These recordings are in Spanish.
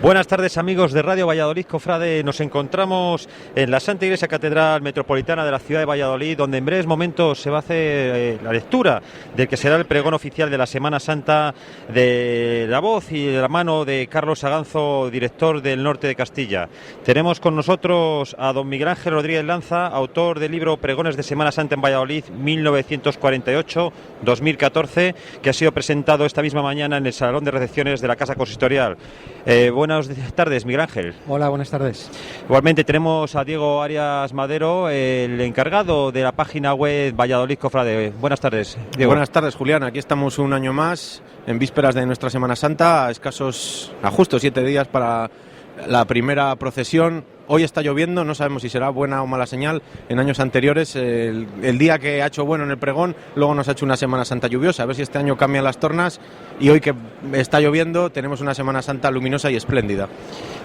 Buenas tardes, amigos de Radio Valladolid Cofrade. Nos encontramos en la Santa Iglesia Catedral Metropolitana de la ciudad de Valladolid, donde en breves momentos se va a hacer la lectura del que será el pregón oficial de la Semana Santa, de la voz y de la mano de Carlos Aganzo, director del Norte de Castilla. Tenemos con nosotros a don Miguel Ángel Rodríguez Lanza, autor del libro Pregones de Semana Santa en Valladolid 1948-2014, que ha sido presentado esta misma mañana en el Salón de Recepciones de la Casa Consistorial. Buenas tardes, Miguel Ángel. Hola, buenas tardes. Igualmente tenemos a Diego Arias Madero, el encargado de la página web Valladolid Cofrade. Buenas tardes, Diego. Buenas tardes, Julián. Aquí estamos un año más, en vísperas de nuestra Semana Santa, a justos 7 días para la primera procesión. Hoy está lloviendo, no sabemos si será buena o mala señal. En años anteriores, el día que ha hecho bueno en el pregón, luego nos ha hecho una Semana Santa lluviosa. A ver si este año cambian las tornas y hoy que está lloviendo tenemos una Semana Santa luminosa y espléndida.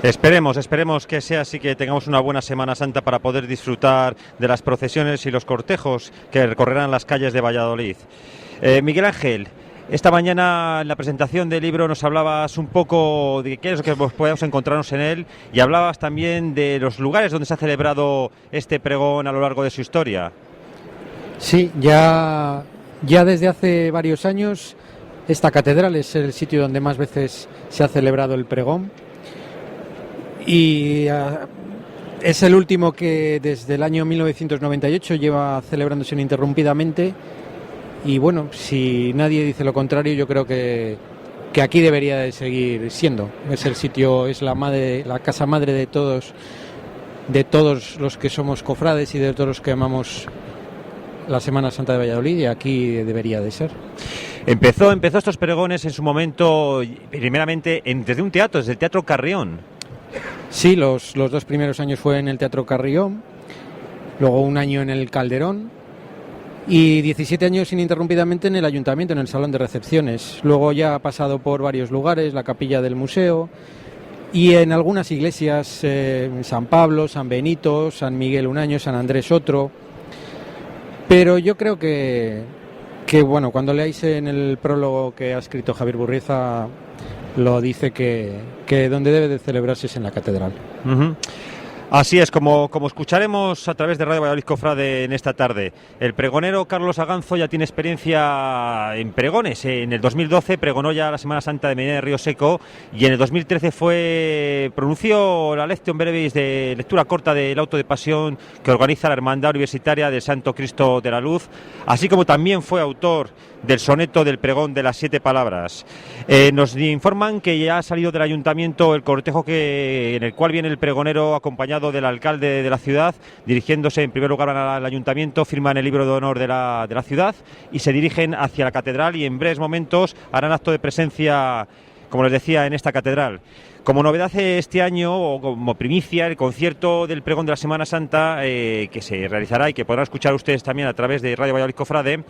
Esperemos que sea así, que tengamos una buena Semana Santa para poder disfrutar de las procesiones y los cortejos que recorrerán las calles de Valladolid. Miguel Ángel, esta mañana en la presentación del libro nos hablabas un poco de qué es lo que podemos encontrarnos en él, y hablabas también de los lugares donde se ha celebrado este pregón a lo largo de su historia. Sí, ya desde hace varios años esta catedral es el sitio donde más veces se ha celebrado el pregón, y es el último que desde el año 1998 lleva celebrándose ininterrumpidamente. Y bueno, si nadie dice lo contrario, yo creo que aquí debería de seguir siendo. Es el sitio, es la casa madre de todos los que somos cofrades y de todos los que amamos la Semana Santa de Valladolid, y aquí debería de ser. Empezó estos pregones en su momento, primeramente desde un teatro, desde el Teatro Carrión. Sí, los 2 primeros años fue en el Teatro Carrión, luego un año en el Calderón, y 17 años ininterrumpidamente en el Ayuntamiento, en el Salón de Recepciones. Luego ya ha pasado por varios lugares, la capilla del museo, y en algunas iglesias, San Pablo, San Benito, San Miguel un año, San Andrés otro. Pero yo creo que bueno, cuando leáis en el prólogo que ha escrito Javier Burrieza, lo dice que donde debe de celebrarse es en la catedral. Uh-huh. Así es, como escucharemos a través de Radio Valladolid Cofrade en esta tarde. El pregonero Carlos Aganzo ya tiene experiencia en pregones. En el 2012 pregonó ya la Semana Santa de Medina de Río Seco, y en el 2013 pronunció la Lectio Brevis, de lectura corta del auto de pasión que organiza la Hermandad Universitaria del Santo Cristo de la Luz, así como también fue autor del soneto del pregón de las 7 palabras. Nos informan que ya ha salido del ayuntamiento el cortejo en el cual viene el pregonero acompañado del alcalde de la ciudad, dirigiéndose en primer lugar al ayuntamiento, firman el libro de honor de la ciudad y se dirigen hacia la catedral, y en breves momentos harán acto de presencia, como les decía, en esta catedral. Como novedad este año, o como primicia, el concierto del pregón de la Semana Santa, que se realizará y que podrán escuchar ustedes también a través de Radio Valladolid Cofrade,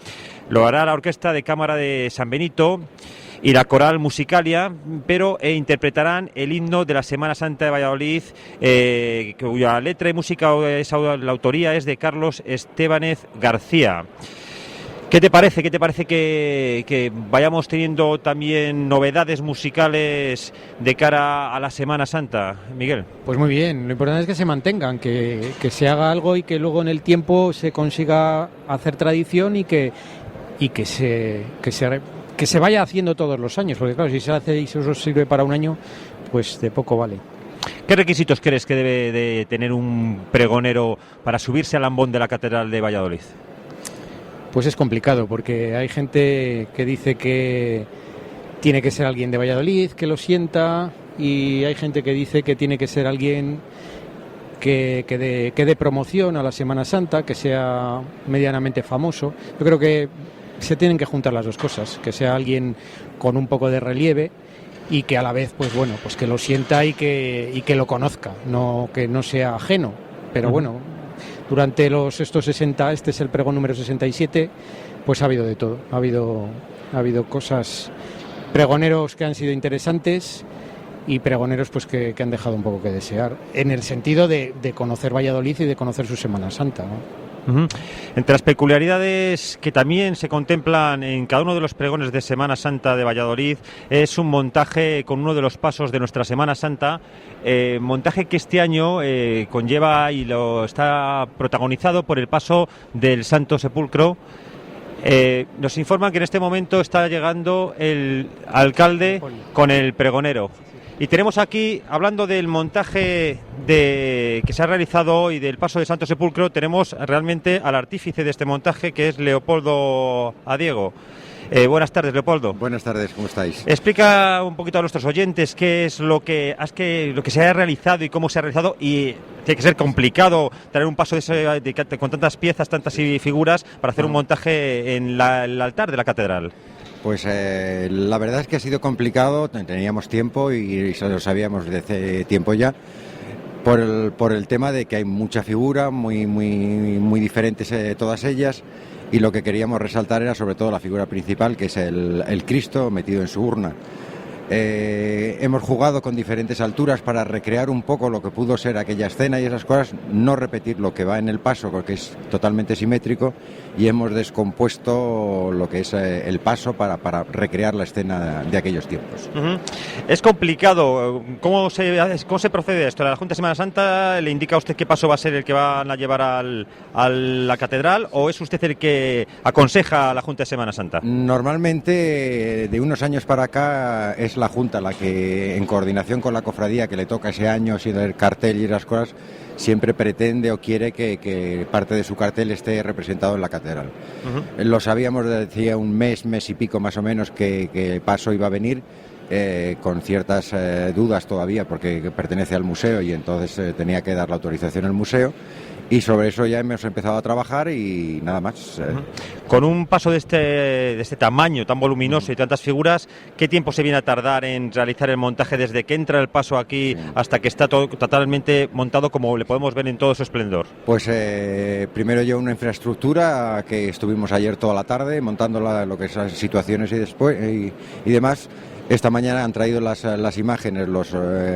lo hará la Orquesta de Cámara de San Benito y la Coral Musicalia, pero interpretarán el himno de la Semana Santa de Valladolid, cuya letra y música, la autoría es de Carlos Estebanez García. ¿Qué te parece? Que vayamos teniendo también novedades musicales de cara a la Semana Santa, Miguel? Pues muy bien, lo importante es que se mantengan, que se haga algo y que luego en el tiempo se consiga hacer tradición, y que se vaya haciendo todos los años, porque claro, si se hace y eso sirve para un año, pues de poco vale. ¿Qué requisitos crees que debe de tener un pregonero para subirse al ambón de la Catedral de Valladolid? Pues es complicado, porque hay gente que dice que tiene que ser alguien de Valladolid, que lo sienta, y hay gente que dice que tiene que ser alguien que dé promoción a la Semana Santa, que sea medianamente famoso. Yo creo que se tienen que juntar las dos cosas, que sea alguien con un poco de relieve y que a la vez, pues bueno, pues que lo sienta y que lo conozca, no que no sea ajeno. Pero bueno, durante estos 60, este es el pregón número 67, pues ha habido de todo. Ha habido cosas, pregoneros que han sido interesantes y pregoneros pues que han dejado un poco que desear, en el sentido de conocer Valladolid y de conocer su Semana Santa, ¿no? Uh-huh. Entre las peculiaridades que también se contemplan en cada uno de los pregones de Semana Santa de Valladolid es un montaje con uno de los pasos de nuestra Semana Santa, montaje que este año conlleva y lo está protagonizado por el paso del Santo Sepulcro. Nos informan que en este momento está llegando el alcalde con el pregonero. Y tenemos aquí, hablando del montaje que se ha realizado hoy del paso de Santo Sepulcro, tenemos realmente al artífice de este montaje, que es Leopoldo Adiego. Buenas tardes, Leopoldo. Buenas tardes, ¿cómo estáis? Explica un poquito a nuestros oyentes qué es lo que se ha realizado y cómo se ha realizado, y tiene que ser complicado traer un paso con tantas piezas, tantas figuras para hacer un montaje en el altar de la catedral. Pues la verdad es que ha sido complicado, teníamos tiempo y lo sabíamos desde hace tiempo ya, por el tema de que hay mucha figura, muy diferentes todas ellas, y lo que queríamos resaltar era sobre todo la figura principal, que es el Cristo metido en su urna. Hemos jugado con diferentes alturas para recrear un poco lo que pudo ser aquella escena y esas cosas, no repetir lo que va en el paso, porque es totalmente simétrico, y hemos descompuesto lo que es el paso para recrear la escena de aquellos tiempos. Uh-huh. Es complicado. ¿Cómo se procede esto? ¿La Junta de Semana Santa le indica a usted qué paso va a ser el que van a llevar a la catedral, o es usted el que aconseja a la Junta de Semana Santa? Normalmente, de unos años para acá, es la Junta la que, en coordinación con la cofradía que le toca ese año, siendo el cartel y las cosas, siempre pretende o quiere que parte de su cartel esté representado en la catedral. Uh-huh. Lo sabíamos desde hacía un mes y pico más o menos que el paso iba a venir, con ciertas dudas todavía, porque pertenece al museo y entonces tenía que dar la autorización al museo. Y sobre eso ya hemos empezado a trabajar y nada más. Con un paso de este tamaño, tan voluminoso y tantas figuras, ¿qué tiempo se viene a tardar en realizar el montaje desde que entra el paso aquí hasta que está todo totalmente montado como le podemos ver en todo su esplendor? Pues primero lleva una infraestructura que estuvimos ayer toda la tarde montando lo que son las situaciones y demás. Esta mañana han traído las imágenes, los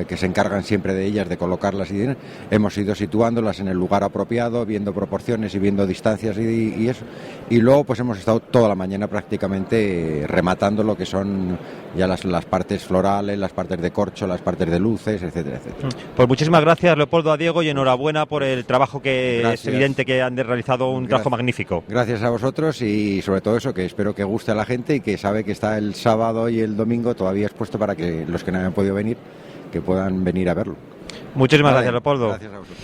que se encargan siempre de ellas, de colocarlas, y hemos ido situándolas en el lugar apropiado, viendo proporciones y viendo distancias y eso. Y luego pues hemos estado toda la mañana prácticamente rematando lo que son ya las partes florales, las partes de corcho, las partes de luces, etcétera, etcétera. Pues muchísimas gracias, Leopoldo Adiego, y enhorabuena por el trabajo que gracias. Es evidente que han realizado un trabajo magnífico. Gracias a vosotros, y sobre todo eso, que espero que guste a la gente y que sabe que está el sábado y el domingo todavía expuesto para que los que no hayan podido venir, que puedan venir a verlo. Muchísimas gracias, Leopoldo. Gracias a vosotros.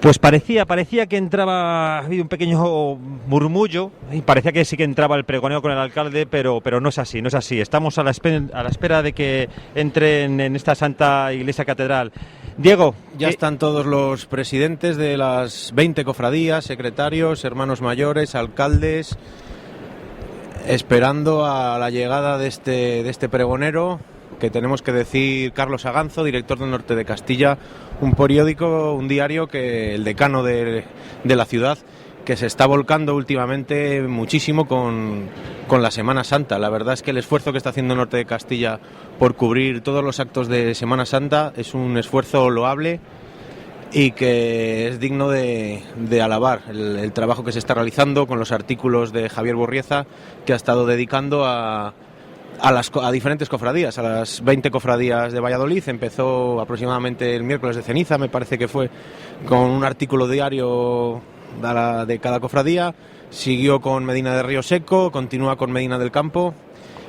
Pues parecía que entraba, ha habido un pequeño murmullo, y parecía que sí que entraba el pregoneo con el alcalde, pero no es así, no es así. Estamos a la espera de que entren en esta Santa Iglesia Catedral. Diego. Ya están todos los presidentes de las 20 cofradías, secretarios, hermanos mayores, alcaldes, esperando a la llegada de este pregonero, que tenemos que decir Carlos Aganzo, director del Norte de Castilla, un periódico, un diario, que el decano de la ciudad, que se está volcando últimamente muchísimo con la Semana Santa. La verdad es que el esfuerzo que está haciendo el Norte de Castilla por cubrir todos los actos de Semana Santa es un esfuerzo loable y que es digno de alabar el trabajo que se está realizando con los artículos de Javier Borrieza, que ha estado dedicando a diferentes cofradías, a las 20 cofradías de Valladolid. Empezó aproximadamente el miércoles de ceniza, me parece que fue, con un artículo diario de cada cofradía, siguió con Medina de Río Seco, continúa con Medina del Campo,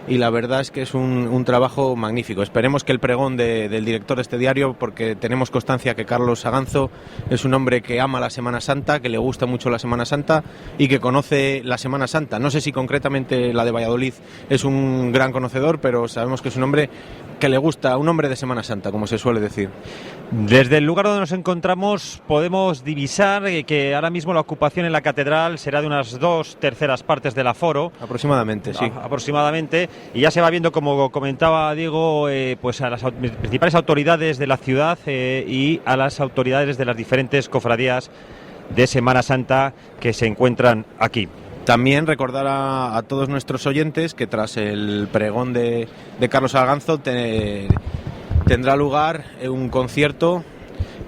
y la verdad es que es un trabajo magnífico. Esperemos que el pregón del director de este diario, porque tenemos constancia que Carlos Aganzo es un hombre que ama la Semana Santa, que le gusta mucho la Semana Santa y que conoce la Semana Santa. No sé si concretamente la de Valladolid es un gran conocedor, pero sabemos que es un hombre que le gusta, un hombre de Semana Santa, como se suele decir. Desde el lugar donde nos encontramos podemos divisar que ahora mismo la ocupación en la catedral será de unas 2/3 partes del aforo. Aproximadamente, sí. Aproximadamente. Y ya se va viendo, como comentaba Diego, pues a las principales autoridades de la ciudad y a las autoridades de las diferentes cofradías de Semana Santa que se encuentran aquí. También recordar a todos nuestros oyentes que tras el pregón de Carlos Aganzo tendrá lugar un concierto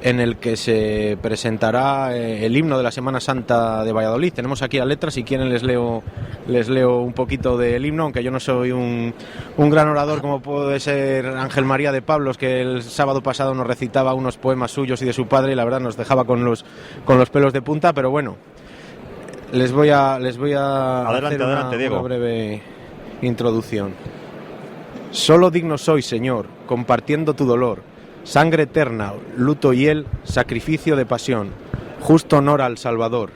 en el que se presentará el himno de la Semana Santa de Valladolid. Tenemos aquí las letras, si quieren les leo un poquito del himno, aunque yo no soy un gran orador como puede ser Ángel María de Pablos, que el sábado pasado nos recitaba unos poemas suyos y de su padre, y la verdad nos dejaba con los pelos de punta, pero bueno, les voy a hacer una breve introducción. Solo digno soy, Señor, compartiendo tu dolor, sangre eterna, luto y el sacrificio de pasión, justo honor al Salvador.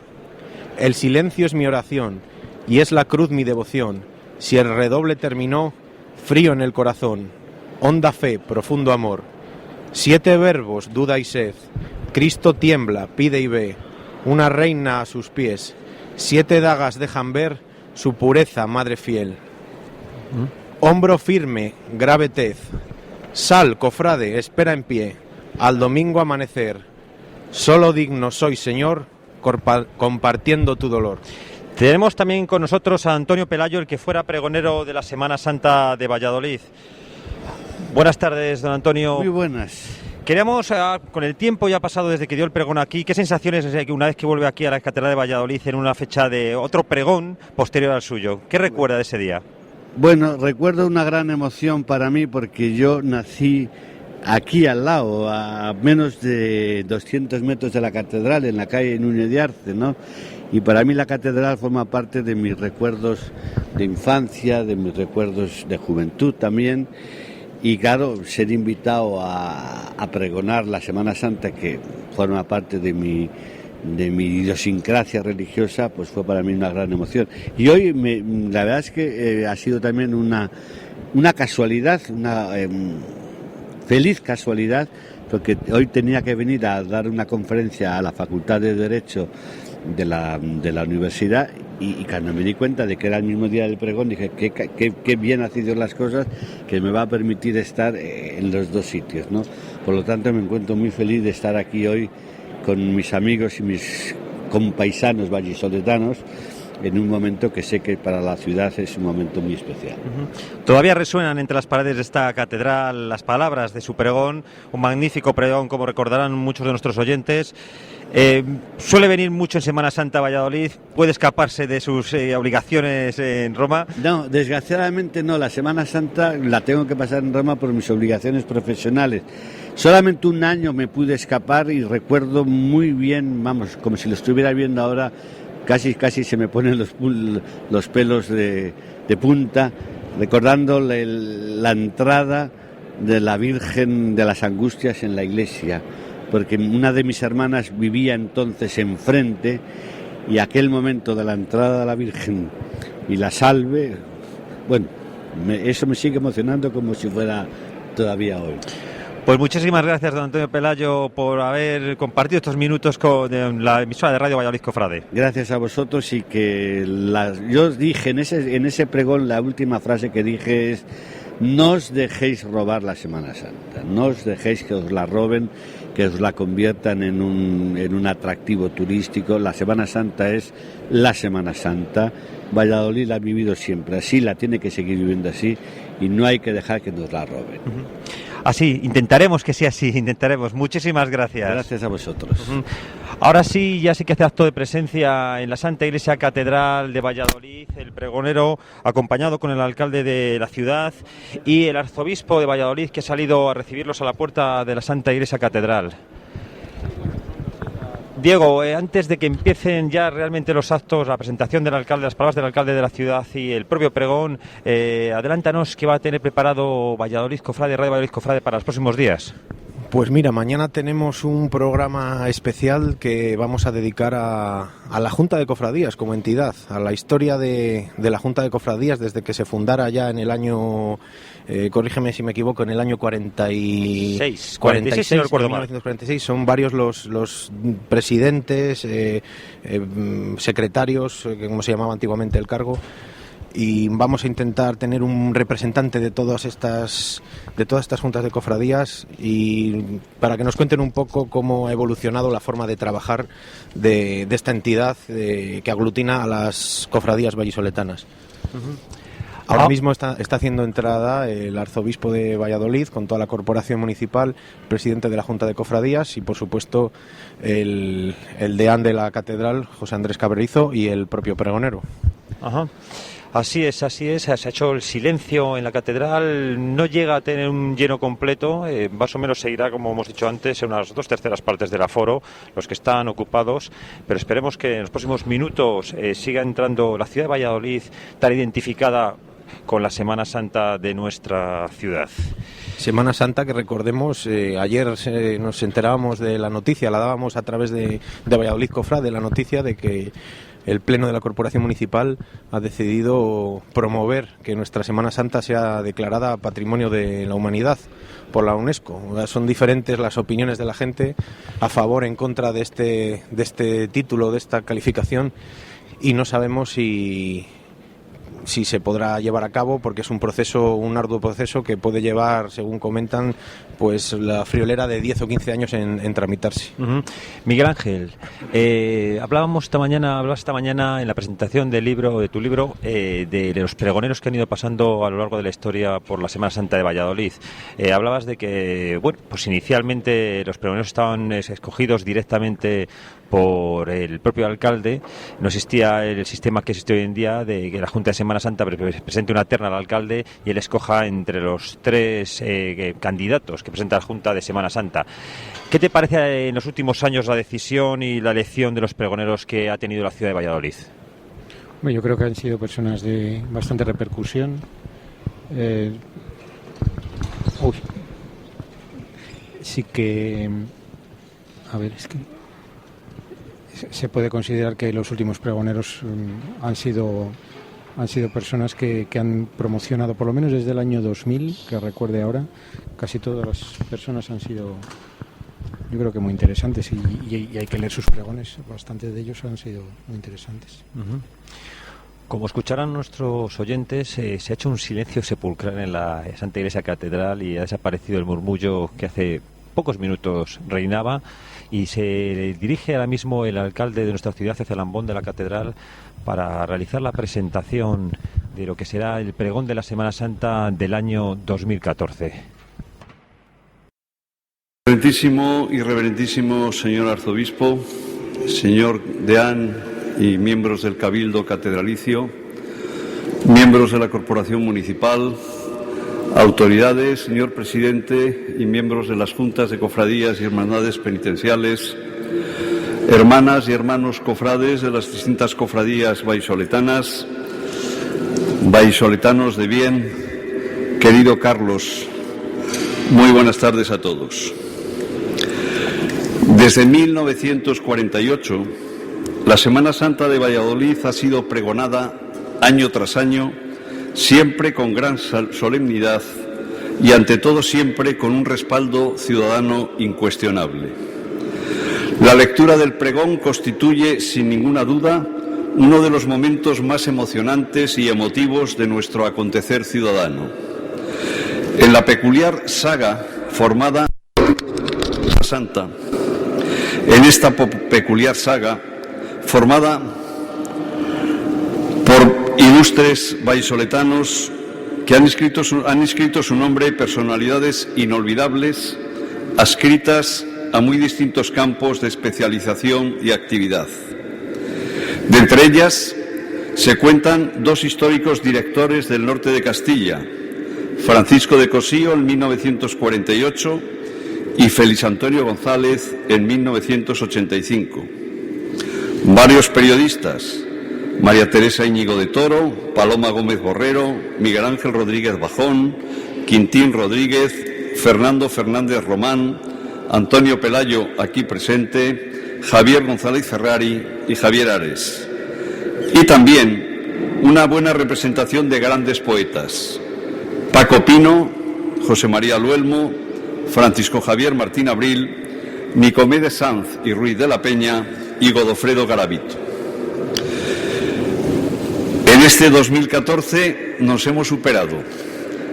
El silencio es mi oración y es la cruz mi devoción. Si el redoble terminó, frío en el corazón, honda fe, profundo amor. 7 verbos, duda y sed, Cristo tiembla, pide y ve, una reina a sus pies. 7 dagas dejan ver su pureza, madre fiel. Hombro firme, grave tez, sal, cofrade, espera en pie, al domingo amanecer. Solo digno soy, Señor, compartiendo tu dolor. Tenemos también con nosotros a Antonio Pelayo, el que fuera pregonero de la Semana Santa de Valladolid. Buenas tardes, don Antonio. Muy buenas. Queríamos, con el tiempo ya pasado desde que dio el pregón aquí, ¿qué sensaciones es que una vez que vuelve aquí a la Catedral de Valladolid en una fecha de otro pregón posterior al suyo? ¿Qué recuerda de ese día? Bueno, recuerdo una gran emoción para mí porque yo nací aquí al lado, a menos de 200 metros de la catedral, en la calle Núñez de Arce, ¿no? Y para mí la catedral forma parte de mis recuerdos de infancia, de mis recuerdos de juventud también. Y claro, ser invitado a pregonar la Semana Santa, que forma parte de mi idiosincrasia religiosa, pues fue para mí una gran emoción. Y hoy la verdad es que ha sido también una casualidad, una feliz casualidad, porque hoy tenía que venir a dar una conferencia a la Facultad de Derecho de la universidad, y cuando me di cuenta de que era el mismo día del pregón, dije qué bien ha sido las cosas, que me va a permitir estar en los dos sitios, ¿no? Por lo tanto, me encuentro muy feliz de estar aquí hoy con mis amigos y mis compaisanos vallisoletanos, en un momento que sé que para la ciudad es un momento muy especial. Todavía resuenan entre las paredes de esta catedral las palabras de su pregón, un magnífico pregón, como recordarán muchos de nuestros oyentes. Suele venir mucho en Semana Santa a Valladolid, puede escaparse de sus obligaciones en Roma. No, desgraciadamente no, la Semana Santa la tengo que pasar en Roma por mis obligaciones profesionales. Solamente un año me pude escapar y recuerdo muy bien, vamos, como si lo estuviera viendo ahora, casi se me ponen los pelos de punta, recordando la entrada de la Virgen de las Angustias en la iglesia, porque una de mis hermanas vivía entonces enfrente, y aquel momento de la entrada de la Virgen y la salve, bueno, eso me sigue emocionando como si fuera todavía hoy. Pues muchísimas gracias, don Antonio Pelayo, por haber compartido estos minutos con la emisora de Radio Valladolid Cofrade. Gracias a vosotros, y que yo dije en ese pregón, la última frase que dije es: no os dejéis robar la Semana Santa, no os dejéis que os la roben, que os la conviertan en un atractivo turístico. La Semana Santa es la Semana Santa. Valladolid la ha vivido siempre así, la tiene que seguir viviendo así, y no hay que dejar que nos la roben. Así, intentaremos que sea así, intentaremos. Muchísimas gracias. Gracias a vosotros. Ahora sí, ya sí que hace acto de presencia en la Santa Iglesia Catedral de Valladolid el pregonero, acompañado con el alcalde de la ciudad y el arzobispo de Valladolid, que ha salido a recibirlos a la puerta de la Santa Iglesia Catedral. Diego, antes de que empiecen ya realmente los actos, la presentación del alcalde, las palabras del alcalde de la ciudad y el propio pregón, adelántanos qué va a tener preparado Valladolid Cofrade, Radio Valladolid Cofrade, para los próximos días. Pues mira, mañana tenemos un programa especial que vamos a dedicar a la Junta de Cofradías como entidad, a la historia de la Junta de Cofradías desde que se fundara ya en el año, corrígeme si me equivoco, en el año 46, si no recuerdo mal. 1946. Son varios los presidentes, secretarios, como se llamaba antiguamente el cargo, y vamos a intentar tener un representante de todas estas juntas de cofradías, y para que nos cuenten un poco cómo ha evolucionado la forma de trabajar de esta entidad que aglutina a las cofradías vallisoletanas. Ahora mismo está haciendo entrada el arzobispo de Valladolid con toda la corporación municipal, presidente de la Junta de Cofradías y, por supuesto, el deán de la catedral, José Andrés Cabrerizo, y el propio pregonero. Ajá. Así es, se ha hecho el silencio en la catedral, no llega a tener un lleno completo, más o menos seguirá, como hemos dicho antes, en unas 2/3 partes del aforo, los que están ocupados, pero esperemos que en los próximos minutos siga entrando la ciudad de Valladolid, tan identificada con la Semana Santa de nuestra ciudad. Semana Santa que, recordemos, ayer nos enterábamos de la noticia, la dábamos a través de Valladolid Cofrade, la noticia de que el Pleno de la Corporación Municipal ha decidido promover que nuestra Semana Santa sea declarada Patrimonio de la Humanidad por la UNESCO. Son diferentes las opiniones de la gente a favor, en contra de este título, de esta calificación, y no sabemos si se podrá llevar a cabo, porque es un arduo proceso que puede llevar, según comentan, pues la friolera de 10 o 15 años en tramitarse. Uh-huh. Miguel Ángel, hablabas esta mañana en la presentación del libro, de tu libro, de los pregoneros que han ido pasando a lo largo de la historia por la Semana Santa de Valladolid. Hablabas de que, bueno, pues inicialmente los pregoneros estaban escogidos directamente por el propio alcalde. No existía el sistema que existe hoy en día de que la Junta de Semana Santa presente una terna al alcalde y él escoja entre los 3 candidatos que presenta la Junta de Semana Santa. ¿Qué te parece en los últimos años la decisión y la elección de los pregoneros que ha tenido la ciudad de Valladolid? Bueno, yo creo que han sido personas de bastante repercusión. Sí que... A ver, es que... Se puede considerar que los últimos pregoneros han sido personas que han promocionado, por lo menos desde el año 2000, que recuerde ahora, casi todas las personas han sido, yo creo que muy interesantes, y hay que leer sus pregones, bastantes de ellos han sido muy interesantes. Uh-huh. Como escucharán nuestros oyentes, se ha hecho un silencio sepulcral en la Santa Iglesia Catedral y ha desaparecido el murmullo que hace pocos minutos reinaba, y se dirige ahora mismo el alcalde de nuestra ciudad hacia el ambón de la catedral para realizar la presentación de lo que será el pregón de la Semana Santa del año 2014. Excelentísimo y reverentísimo señor arzobispo, señor deán y miembros del Cabildo Catedralicio, miembros de la Corporación Municipal, autoridades, señor presidente y miembros de las juntas de cofradías y hermandades penitenciales, hermanas y hermanos cofrades de las distintas cofradías vallisoletanas, vallisoletanos de bien, querido Carlos, muy buenas tardes a todos. Desde 1948, la Semana Santa de Valladolid ha sido pregonada año tras año, siempre con gran solemnidad y, ante todo, siempre con un respaldo ciudadano incuestionable. La lectura del pregón constituye, sin ninguna duda, uno de los momentos más emocionantes y emotivos de nuestro acontecer ciudadano. En la peculiar saga formada la Santa, en esta peculiar saga formada por ilustres vallisoletanos que han escrito su nombre personalidades inolvidables, adscritas a muy distintos campos de especialización y actividad. De entre ellas se cuentan dos históricos directores del norte de Castilla, Francisco de Cosío en 1948 y Félix Antonio González en 1985. Varios periodistas, María Teresa Íñigo de Toro, Paloma Gómez Borrero, Miguel Ángel Rodríguez Bajón, Quintín Rodríguez, Fernando Fernández Román, Antonio Pelayo, aquí presente, Javier González Ferrari y Javier Ares. Y también una buena representación de grandes poetas: Paco Pino, José María Luelmo, Francisco Javier Martín Abril, Nicomé Sanz y Ruiz de la Peña y Godofredo Garavito. En este 2014 nos hemos superado,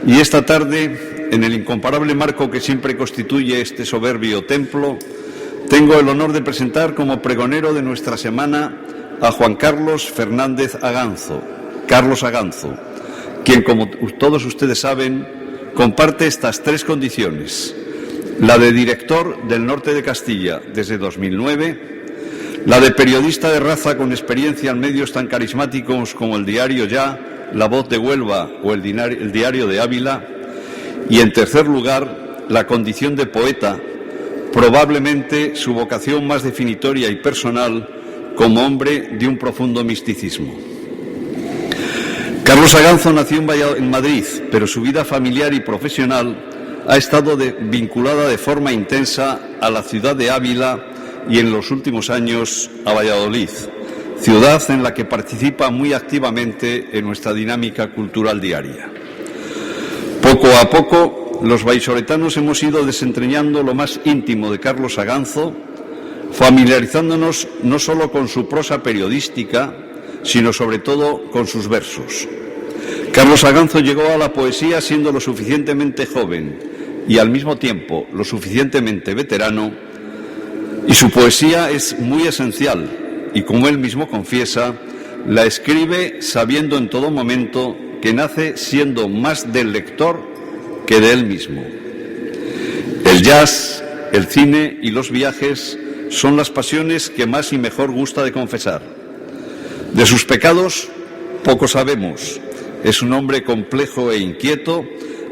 y esta tarde, en el incomparable marco que siempre constituye este soberbio templo, tengo el honor de presentar como pregonero de nuestra semana a Juan Carlos Fernández Aganzo, Carlos Aganzo, quien, como todos ustedes saben, comparte estas tres condiciones: la de director del Norte de Castilla desde 2009, la de periodista de raza con experiencia en medios tan carismáticos como el diario Ya, La Voz de Huelva o el diario de Ávila, y, en tercer lugar, la condición de poeta, probablemente su vocación más definitoria y personal como hombre de un profundo misticismo. Carlos Aganzo nació en Madrid, pero su vida familiar y profesional ha estado vinculada de forma intensa a la ciudad de Ávila y, en los últimos años, a Valladolid, ciudad en la que participa muy activamente en nuestra dinámica cultural diaria. Poco a poco, los vallisoletanos hemos ido desentrañando lo más íntimo de Carlos Aganzo, familiarizándonos no solo con su prosa periodística, sino sobre todo con sus versos. Carlos Aganzo llegó a la poesía siendo lo suficientemente joven y, al mismo tiempo, lo suficientemente veterano, y su poesía es muy esencial y, como él mismo confiesa, la escribe sabiendo en todo momento que nace siendo más del lector que de él mismo. El jazz, el cine y los viajes son las pasiones que más y mejor gusta de confesar. De sus pecados poco sabemos. Es un hombre complejo e inquieto,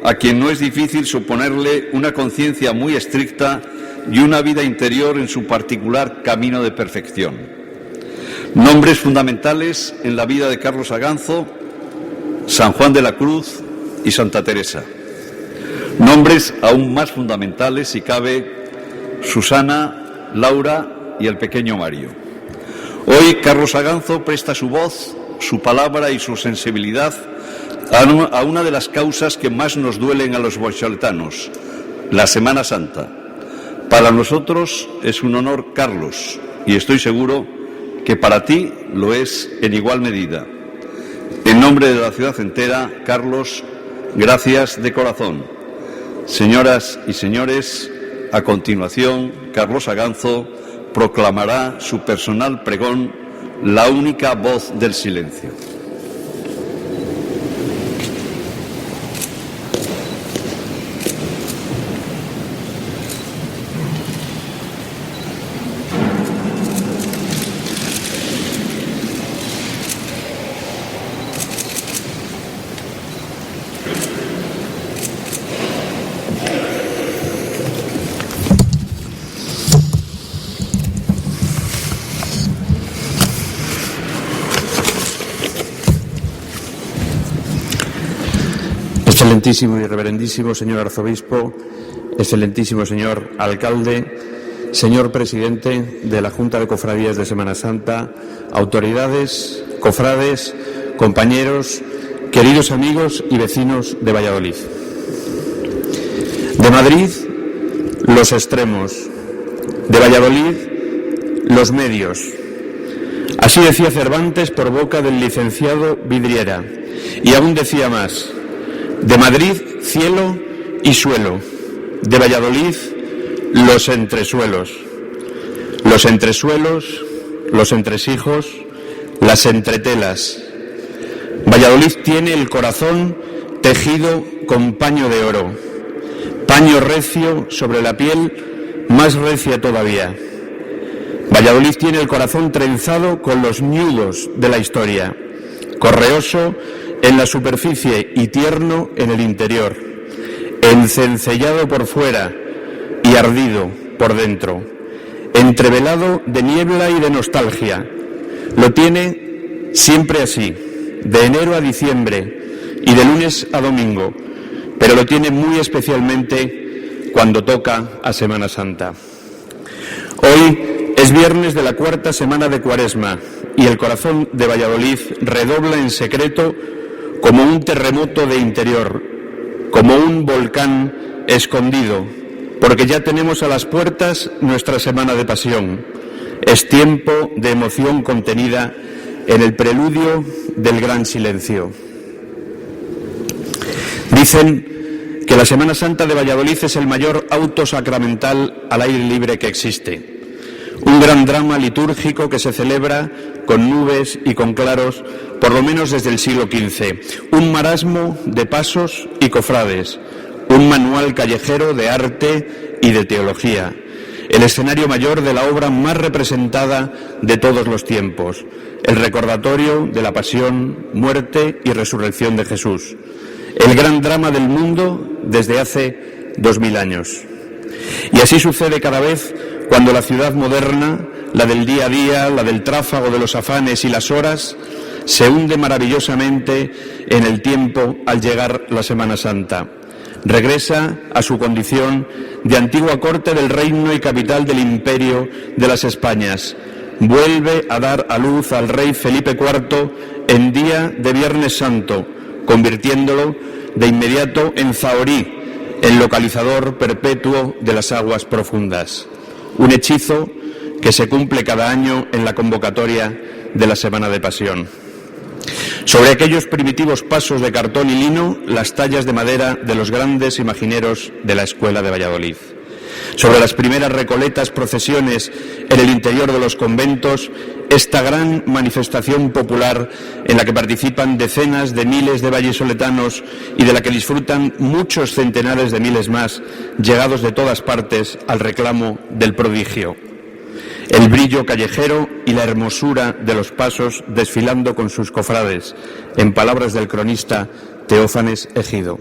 a quien no es difícil suponerle una conciencia muy estricta y una vida interior en su particular camino de perfección. Nombres fundamentales en la vida de Carlos Aganzo: San Juan de la Cruz y Santa Teresa. Nombres aún más fundamentales, si cabe, Susana, Laura y el pequeño Mario. Hoy Carlos Aganzo presta su voz, su palabra y su sensibilidad a una de las causas que más nos duelen a los vallisoletanos, la Semana Santa. Para nosotros es un honor, Carlos, y estoy seguro que para ti lo es en igual medida. En nombre de la ciudad entera, Carlos, gracias de corazón. Señoras y señores, a continuación, Carlos Aganzo proclamará su personal pregón, La única voz del silencio. Excelentísimo y reverendísimo señor arzobispo, excelentísimo señor alcalde, señor presidente de la Junta de Cofradías de Semana Santa, autoridades, cofrades, compañeros, queridos amigos y vecinos de Valladolid. De Madrid, los extremos; de Valladolid, los medios. Así decía Cervantes por boca del licenciado Vidriera, y aún decía más: de Madrid, cielo y suelo; de Valladolid, los entresuelos. Los entresuelos, los entresijos, las entretelas. Valladolid tiene el corazón tejido con paño de oro, paño recio sobre la piel, más recia todavía. Valladolid tiene el corazón trenzado con los ñudos de la historia, correoso en la superficie y tierno en el interior, encencellado por fuera y ardido por dentro, entrevelado de niebla y de nostalgia. Lo tiene siempre así, de enero a diciembre y de lunes a domingo, pero lo tiene muy especialmente cuando toca a Semana Santa. Hoy es viernes de la cuarta semana de Cuaresma y el corazón de Valladolid redobla en secreto como un terremoto de interior, como un volcán escondido, porque ya tenemos a las puertas nuestra semana de pasión. Es tiempo de emoción contenida en el preludio del gran silencio. Dicen que la Semana Santa de Valladolid es el mayor auto sacramental al aire libre que existe. Un gran drama litúrgico que se celebra con nubes y con claros, por lo menos desde el siglo XV. Un marasmo de pasos y cofrades. Un manual callejero de arte y de teología. El escenario mayor de la obra más representada de todos los tiempos. El recordatorio de la pasión, muerte y resurrección de Jesús. El gran drama del mundo desde hace 2000 años. Y así sucede cada vez cuando la ciudad moderna, la del día a día, la del tráfago de los afanes y las horas, se hunde maravillosamente en el tiempo al llegar la Semana Santa. Regresa a su condición de antigua corte del reino y capital del imperio de las Españas. Vuelve a dar a luz al rey Felipe IV en día de Viernes Santo, convirtiéndolo de inmediato en zahorí, el localizador perpetuo de las aguas profundas. Un hechizo que se cumple cada año en la convocatoria de la Semana de Pasión. Sobre aquellos primitivos pasos de cartón y lino, las tallas de madera de los grandes imagineros de la Escuela de Valladolid. Sobre las primeras recoletas procesiones en el interior de los conventos, esta gran manifestación popular en la que participan decenas de miles de vallisoletanos y de la que disfrutan muchos centenares de miles más, llegados de todas partes al reclamo del prodigio. El brillo callejero y la hermosura de los pasos desfilando con sus cofrades, en palabras del cronista Teófanes Egido.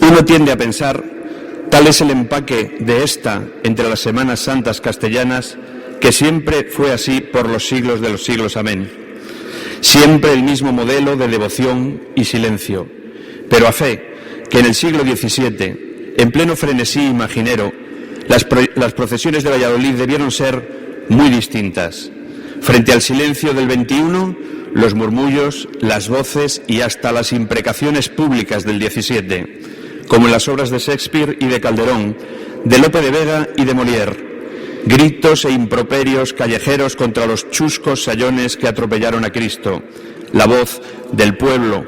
Uno tiende a pensar, tal es el empaque de esta entre las Semanas Santas castellanas, que siempre fue así por los siglos de los siglos. Amén. Siempre el mismo modelo de devoción y silencio, pero a fe que en el siglo XVII, en pleno frenesí imaginero, las procesiones de Valladolid debieron ser muy distintas. Frente al silencio del XXI, los murmullos, las voces y hasta las imprecaciones públicas del XVII, como en las obras de Shakespeare y de Calderón, de Lope de Vega y de Molière. Gritos e improperios callejeros contra los chuscos sayones que atropellaron a Cristo. La voz del pueblo,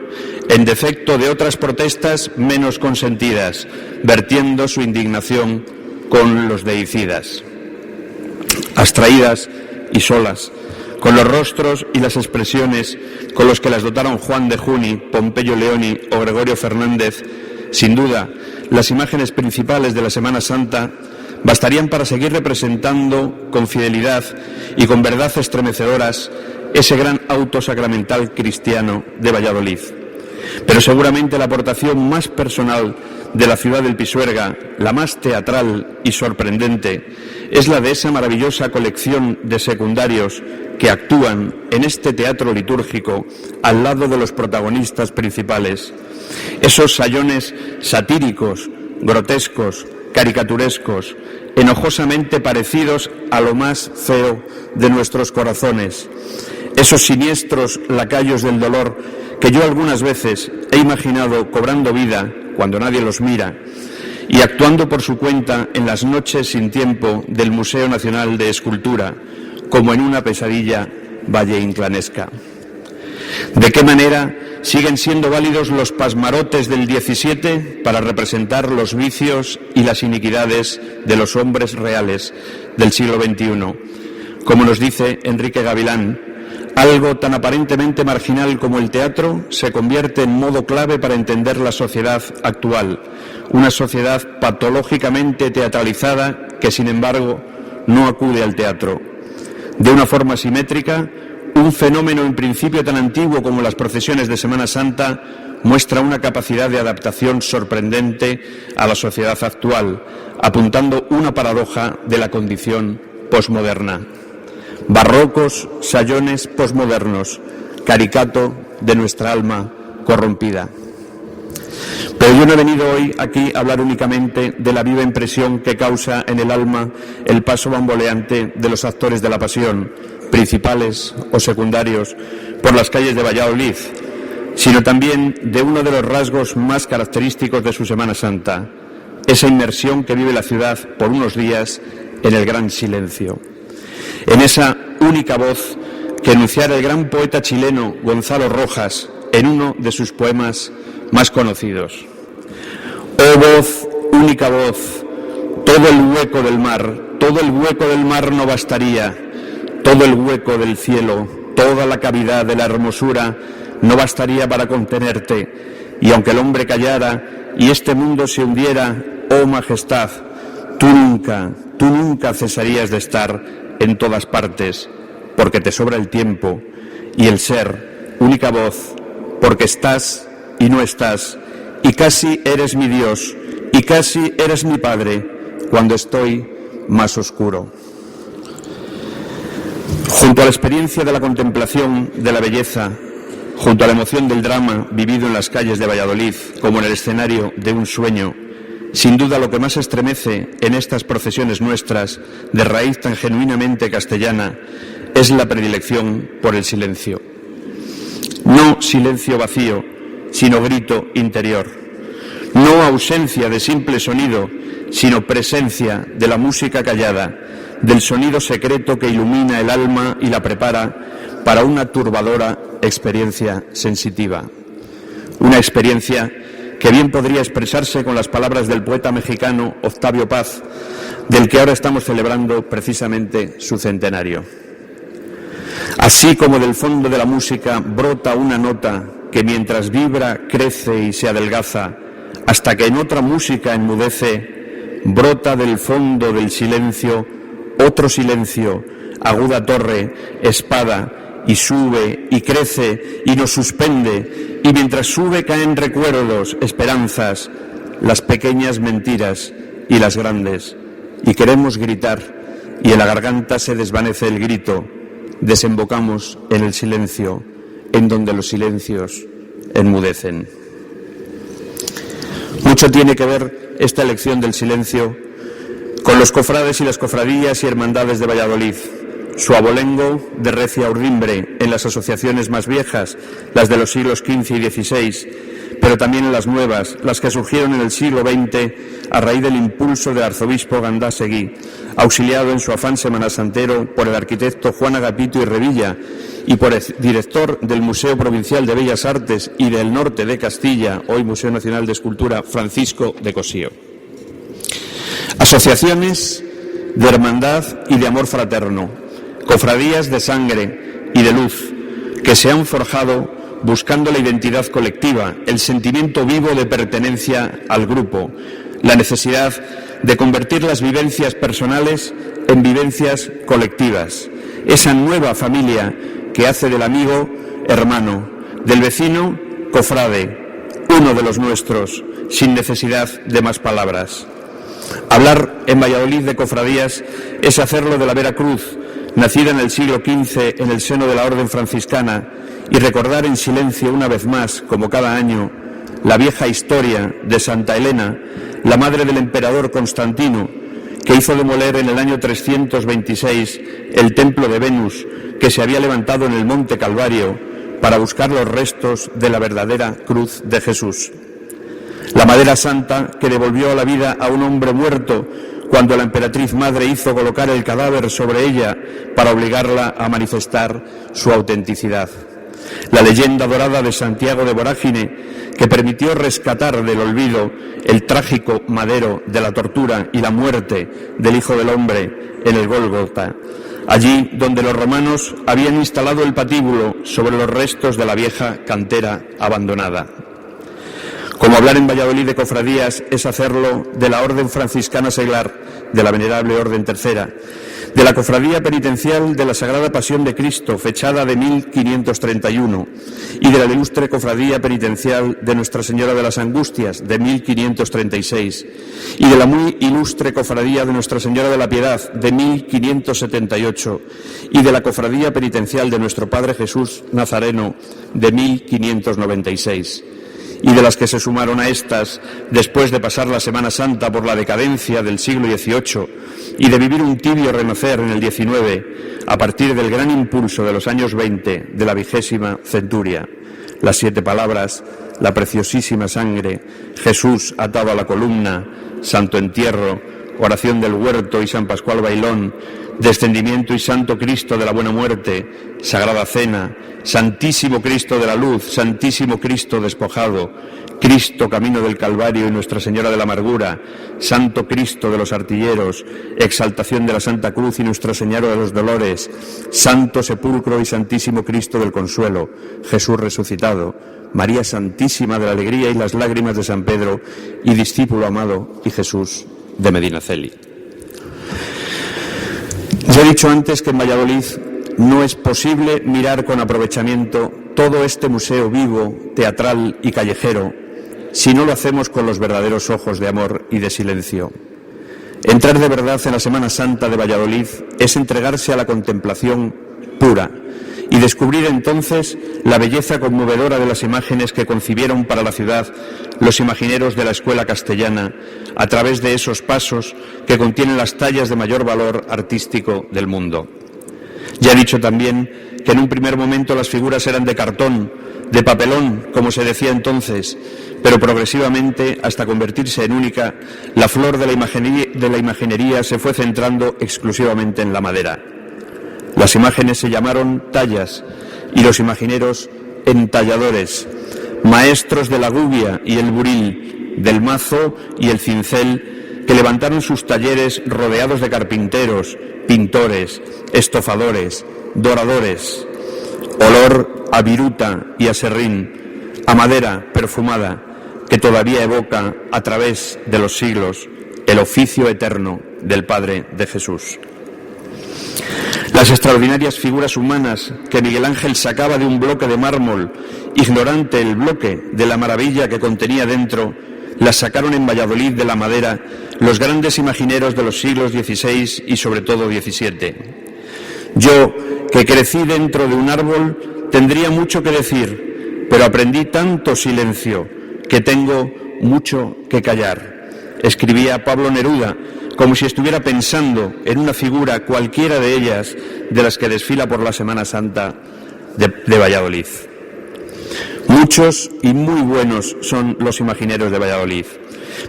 en defecto de otras protestas menos consentidas, vertiendo su indignación con los deicidas. Abstraídas y solas, con los rostros y las expresiones con los que las dotaron Juan de Juni, Pompeyo Leoni o Gregorio Fernández, sin duda, las imágenes principales de la Semana Santa bastarían para seguir representando con fidelidad y con verdad estremecedoras ese gran auto sacramental cristiano de Valladolid. Pero seguramente la aportación más personal de la ciudad del Pisuerga, la más teatral y sorprendente, es la de esa maravillosa colección de secundarios que actúan en este teatro litúrgico al lado de los protagonistas principales. Esos sayones satíricos, grotescos, caricaturescos, enojosamente parecidos a lo más feo de nuestros corazones. Esos siniestros lacayos del dolor que yo algunas veces he imaginado cobrando vida cuando nadie los mira y actuando por su cuenta en las noches sin tiempo del Museo Nacional de Escultura, como en una pesadilla valleinclanesca. ¿De qué manera siguen siendo válidos los pasmarotes del XVII para representar los vicios y las iniquidades de los hombres reales del siglo XXI? Como nos dice Enrique Gavilán, algo tan aparentemente marginal como el teatro se convierte en modo clave para entender la sociedad actual, una sociedad patológicamente teatralizada que, sin embargo, no acude al teatro. De una forma simétrica, un fenómeno en principio tan antiguo como las procesiones de Semana Santa muestra una capacidad de adaptación sorprendente a la sociedad actual, apuntando una paradoja de la condición posmoderna. Barrocos sayones posmodernos, caricato de nuestra alma corrompida. Pero yo no he venido hoy aquí a hablar únicamente de la viva impresión que causa en el alma el paso bamboleante de los actores de la Pasión, principales o secundarios, por las calles de Valladolid, sino también de uno de los rasgos más característicos de su Semana Santa, esa inmersión que vive la ciudad por unos días en el gran silencio. En esa única voz que enunciara el gran poeta chileno Gonzalo Rojas en uno de sus poemas más conocidos. Oh voz, única voz, todo el hueco del mar no bastaría, todo el hueco del cielo, toda la cavidad de la hermosura no bastaría para contenerte, y aunque el hombre callara y este mundo se hundiera, oh majestad, tú nunca cesarías de estar en todas partes, porque te sobra el tiempo y el ser, única voz, porque estás y no estás, y casi eres mi Dios, y casi eres mi Padre, cuando estoy más oscuro. Junto a la experiencia de la contemplación de la belleza, junto a la emoción del drama vivido en las calles de Valladolid, como en el escenario de un sueño, sin duda lo que más estremece en estas procesiones nuestras, de raíz tan genuinamente castellana, es la predilección por el silencio. No silencio vacío, sino grito interior. No ausencia de simple sonido, sino presencia de la música callada, del sonido secreto que ilumina el alma y la prepara para una turbadora experiencia sensitiva. Una experiencia que bien podría expresarse con las palabras del poeta mexicano Octavio Paz, del que ahora estamos celebrando precisamente su centenario. Así como del fondo de la música brota una nota que mientras vibra crece y se adelgaza, hasta que en otra música enmudece, brota del fondo del silencio otro silencio, aguda torre, espada, y sube y crece y nos suspende, y mientras sube caen recuerdos, esperanzas, las pequeñas mentiras y las grandes, y queremos gritar, y en la garganta se desvanece el grito, desembocamos en el silencio, en donde los silencios enmudecen. Mucho tiene que ver esta elección del silencio con los cofrades y las cofradías y hermandades de Valladolid. Su abolengo de recia urdimbre en las asociaciones más viejas, las de los siglos XV y XVI, pero también en las nuevas, las que surgieron en el siglo XX a raíz del impulso del arzobispo Gandásegui, auxiliado en su afán semanasantero por el arquitecto Juan Agapito y Revilla y por el director del Museo Provincial de Bellas Artes y del Norte de Castilla, hoy Museo Nacional de Escultura, Francisco de Cosío. Asociaciones de hermandad y de amor fraterno, cofradías de sangre y de luz, que se han forjado buscando la identidad colectiva, el sentimiento vivo de pertenencia al grupo, la necesidad de convertir las vivencias personales en vivencias colectivas, esa nueva familia que hace del amigo hermano, del vecino cofrade, uno de los nuestros, sin necesidad de más palabras. Hablar en Valladolid de cofradías es hacerlo de la Vera Cruz, nacida en el siglo XV en el seno de la Orden Franciscana, y recordar en silencio una vez más, como cada año, la vieja historia de Santa Elena, la madre del emperador Constantino, que hizo demoler en el año 326 el templo de Venus, que se había levantado en el Monte Calvario para buscar los restos de la verdadera cruz de Jesús. La madera santa que devolvió a la vida a un hombre muerto cuando la emperatriz madre hizo colocar el cadáver sobre ella para obligarla a manifestar su autenticidad. La leyenda dorada de Santiago de Vorágine, que permitió rescatar del olvido el trágico madero de la tortura y la muerte del Hijo del Hombre en el Gólgota, allí donde los romanos habían instalado el patíbulo sobre los restos de la vieja cantera abandonada. Como hablar en Valladolid de cofradías es hacerlo de la Orden Franciscana Seglar, de la Venerable Orden Tercera, de la Cofradía Penitencial de la Sagrada Pasión de Cristo, fechada de 1531, y de la ilustre Cofradía Penitencial de Nuestra Señora de las Angustias, de 1536, y de la muy ilustre Cofradía de Nuestra Señora de la Piedad, de 1578, y de la Cofradía Penitencial de Nuestro Padre Jesús Nazareno, de 1596. Y de las que se sumaron a estas después de pasar la Semana Santa por la decadencia del siglo XVIII y de vivir un tibio renacer en el XIX a partir del gran impulso de los años 20 de la 20ª centuria. Las 7 palabras, la preciosísima sangre, Jesús atado a la columna, Santo Entierro, Oración del Huerto y San Pascual Bailón, descendimiento y santo Cristo de la buena muerte, Sagrada Cena, Santísimo Cristo de la luz, Santísimo Cristo despojado, Cristo camino del Calvario y Nuestra Señora de la Amargura, Santo Cristo de los artilleros, exaltación de la Santa Cruz y Nuestra Señora de los Dolores, Santo Sepulcro y Santísimo Cristo del Consuelo, Jesús resucitado, María Santísima de la Alegría y las lágrimas de San Pedro y discípulo amado y Jesús de Medinaceli. Ya he dicho antes que en Valladolid no es posible mirar con aprovechamiento todo este museo vivo, teatral y callejero si no lo hacemos con los verdaderos ojos de amor y de silencio. Entrar de verdad en la Semana Santa de Valladolid es entregarse a la contemplación pura y descubrir entonces la belleza conmovedora de las imágenes que concibieron para la ciudad los imagineros de la Escuela Castellana a través de esos pasos que contienen las tallas de mayor valor artístico del mundo. Ya he dicho también que en un primer momento las figuras eran de cartón, de papelón, como se decía entonces, pero progresivamente, hasta convertirse en única, la flor de la imaginería se fue centrando exclusivamente en la madera. Las imágenes se llamaron tallas y los imagineros entalladores, maestros de la gubia y el buril, del mazo y el cincel, que levantaron sus talleres rodeados de carpinteros, pintores, estofadores, doradores, olor a viruta y a serrín, a madera perfumada, que todavía evoca a través de los siglos el oficio eterno del Padre de Jesús. Las extraordinarias figuras humanas que Miguel Ángel sacaba de un bloque de mármol, ignorante el bloque de la maravilla que contenía dentro, las sacaron en Valladolid de la madera los grandes imagineros de los siglos XVI y sobre todo XVII. Yo, que crecí dentro de un árbol, tendría mucho que decir, pero aprendí tanto silencio que tengo mucho que callar. Escribía Pablo Neruda, como si estuviera pensando en una figura, cualquiera de ellas, de las que desfila por la Semana Santa de Valladolid. Muchos y muy buenos son los imagineros de Valladolid,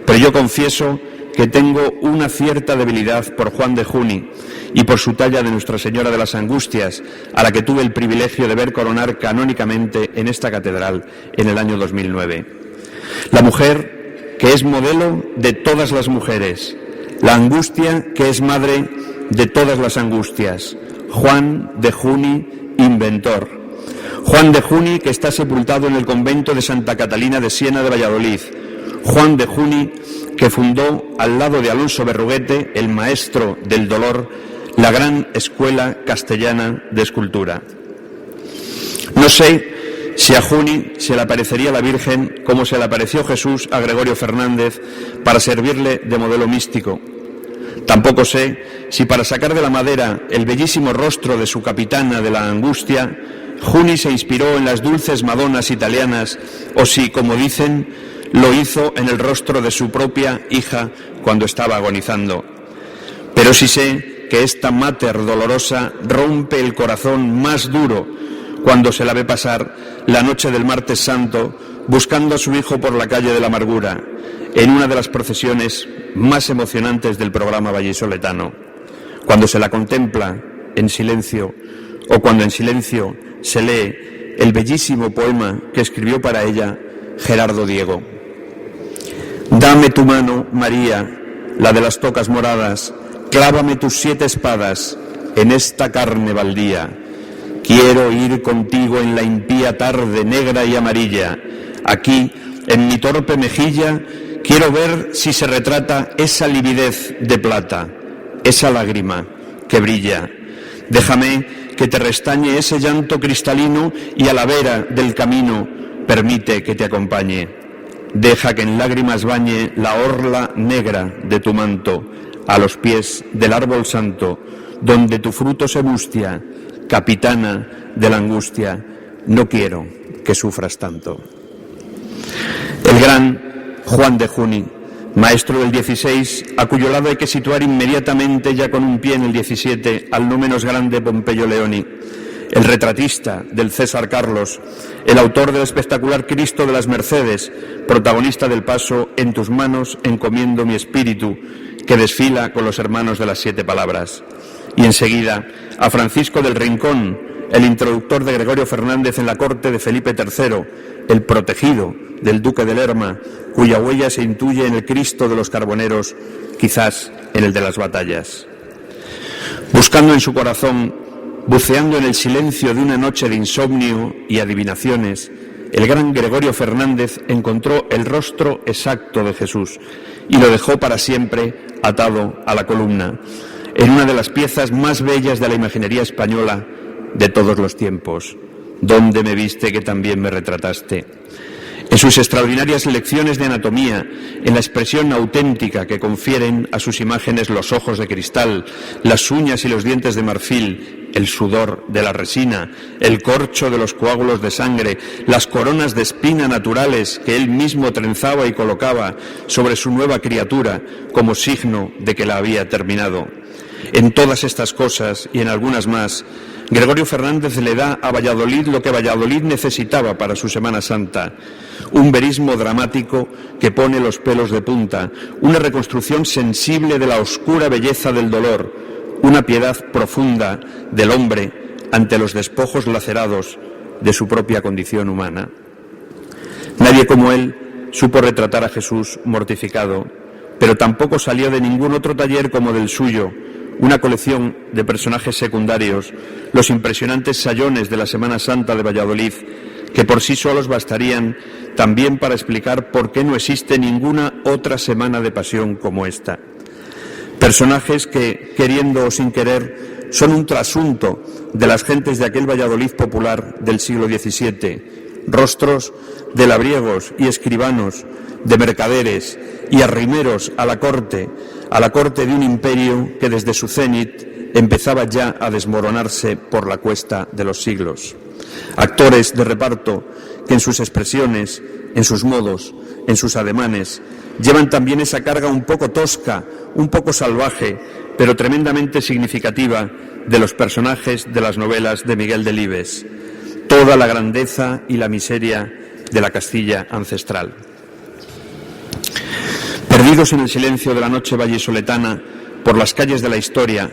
pero yo confieso que tengo una cierta debilidad por Juan de Juni y por su talla de Nuestra Señora de las Angustias, a la que tuve el privilegio de ver coronar canónicamente en esta catedral en el año 2009. La mujer que es modelo de todas las mujeres, la angustia que es madre de todas las angustias, Juan de Juni, inventor. Juan de Juni, que está sepultado en el convento de Santa Catalina de Siena de Valladolid. Juan de Juni, que fundó al lado de Alonso Berruguete, el maestro del dolor, la gran escuela castellana de escultura. No sé si a Juni se le aparecería la Virgen como se le apareció Jesús a Gregorio Fernández para servirle de modelo místico. Tampoco sé si para sacar de la madera el bellísimo rostro de su capitana de la angustia, Juni se inspiró en las dulces madonas italianas o si, como dicen, lo hizo en el rostro de su propia hija cuando estaba agonizando. Pero sí sé que esta mater dolorosa rompe el corazón más duro cuando se la ve pasar la noche del martes santo buscando a su hijo por la calle de la Amargura, en una de las procesiones más emocionantes del programa vallisoletano, cuando se la contempla en silencio o cuando en silencio se lee el bellísimo poema que escribió para ella Gerardo Diego. Dame tu mano, María, la de las tocas moradas, clávame tus 7 espadas en esta carne baldía. Quiero ir contigo en la impía tarde negra y amarilla. Aquí, en mi torpe mejilla, quiero ver si se retrata esa lividez de plata, esa lágrima que brilla. Déjame que te restañe ese llanto cristalino y a la vera del camino permite que te acompañe. Deja que en lágrimas bañe la orla negra de tu manto, a los pies del árbol santo, donde tu fruto se mustia, capitana de la angustia, no quiero que sufras tanto. El gran Juan de Juni, maestro del 16, a cuyo lado hay que situar inmediatamente, ya con un pie en el 17, al no menos grande Pompeyo Leoni, el retratista del César Carlos, el autor del espectacular Cristo de las Mercedes, protagonista del paso En tus manos encomiendo mi espíritu, que desfila con los hermanos de las 7 palabras, y enseguida a Francisco del Rincón, el introductor de Gregorio Fernández en la corte de Felipe III, el protegido del duque de Lerma, cuya huella se intuye en el Cristo de los Carboneros, quizás en el de las batallas. Buscando en su corazón, buceando en el silencio de una noche de insomnio y adivinaciones, el gran Gregorio Fernández encontró el rostro exacto de Jesús y lo dejó para siempre atado a la columna, en una de las piezas más bellas de la imaginería española de todos los tiempos. ¿Dónde me viste que también me retrataste? En sus extraordinarias lecciones de anatomía, en la expresión auténtica que confieren a sus imágenes los ojos de cristal, las uñas y los dientes de marfil, el sudor de la resina, el corcho de los coágulos de sangre, las coronas de espina naturales que él mismo trenzaba y colocaba sobre su nueva criatura como signo de que la había terminado. En todas estas cosas y en algunas más, Gregorio Fernández le da a Valladolid lo que Valladolid necesitaba para su Semana Santa: un verismo dramático que pone los pelos de punta, una reconstrucción sensible de la oscura belleza del dolor, una piedad profunda del hombre ante los despojos lacerados de su propia condición humana. Nadie como él supo retratar a Jesús mortificado, pero tampoco salió de ningún otro taller como del suyo, una colección de personajes secundarios, los impresionantes sayones de la Semana Santa de Valladolid, que por sí solos bastarían también para explicar por qué no existe ninguna otra semana de pasión como esta. Personajes que, queriendo o sin querer, son un trasunto de las gentes de aquel Valladolid popular del siglo XVII, rostros de labriegos y escribanos, de mercaderes y arrimeros a la corte de un imperio que desde su cénit empezaba ya a desmoronarse por la cuesta de los siglos. Actores de reparto que en sus expresiones, en sus modos, en sus ademanes, llevan también esa carga un poco tosca, un poco salvaje, pero tremendamente significativa de los personajes de las novelas de Miguel Delibes, toda la grandeza y la miseria de la Castilla ancestral. Perdidos en el silencio de la noche vallisoletana, por las calles de la historia,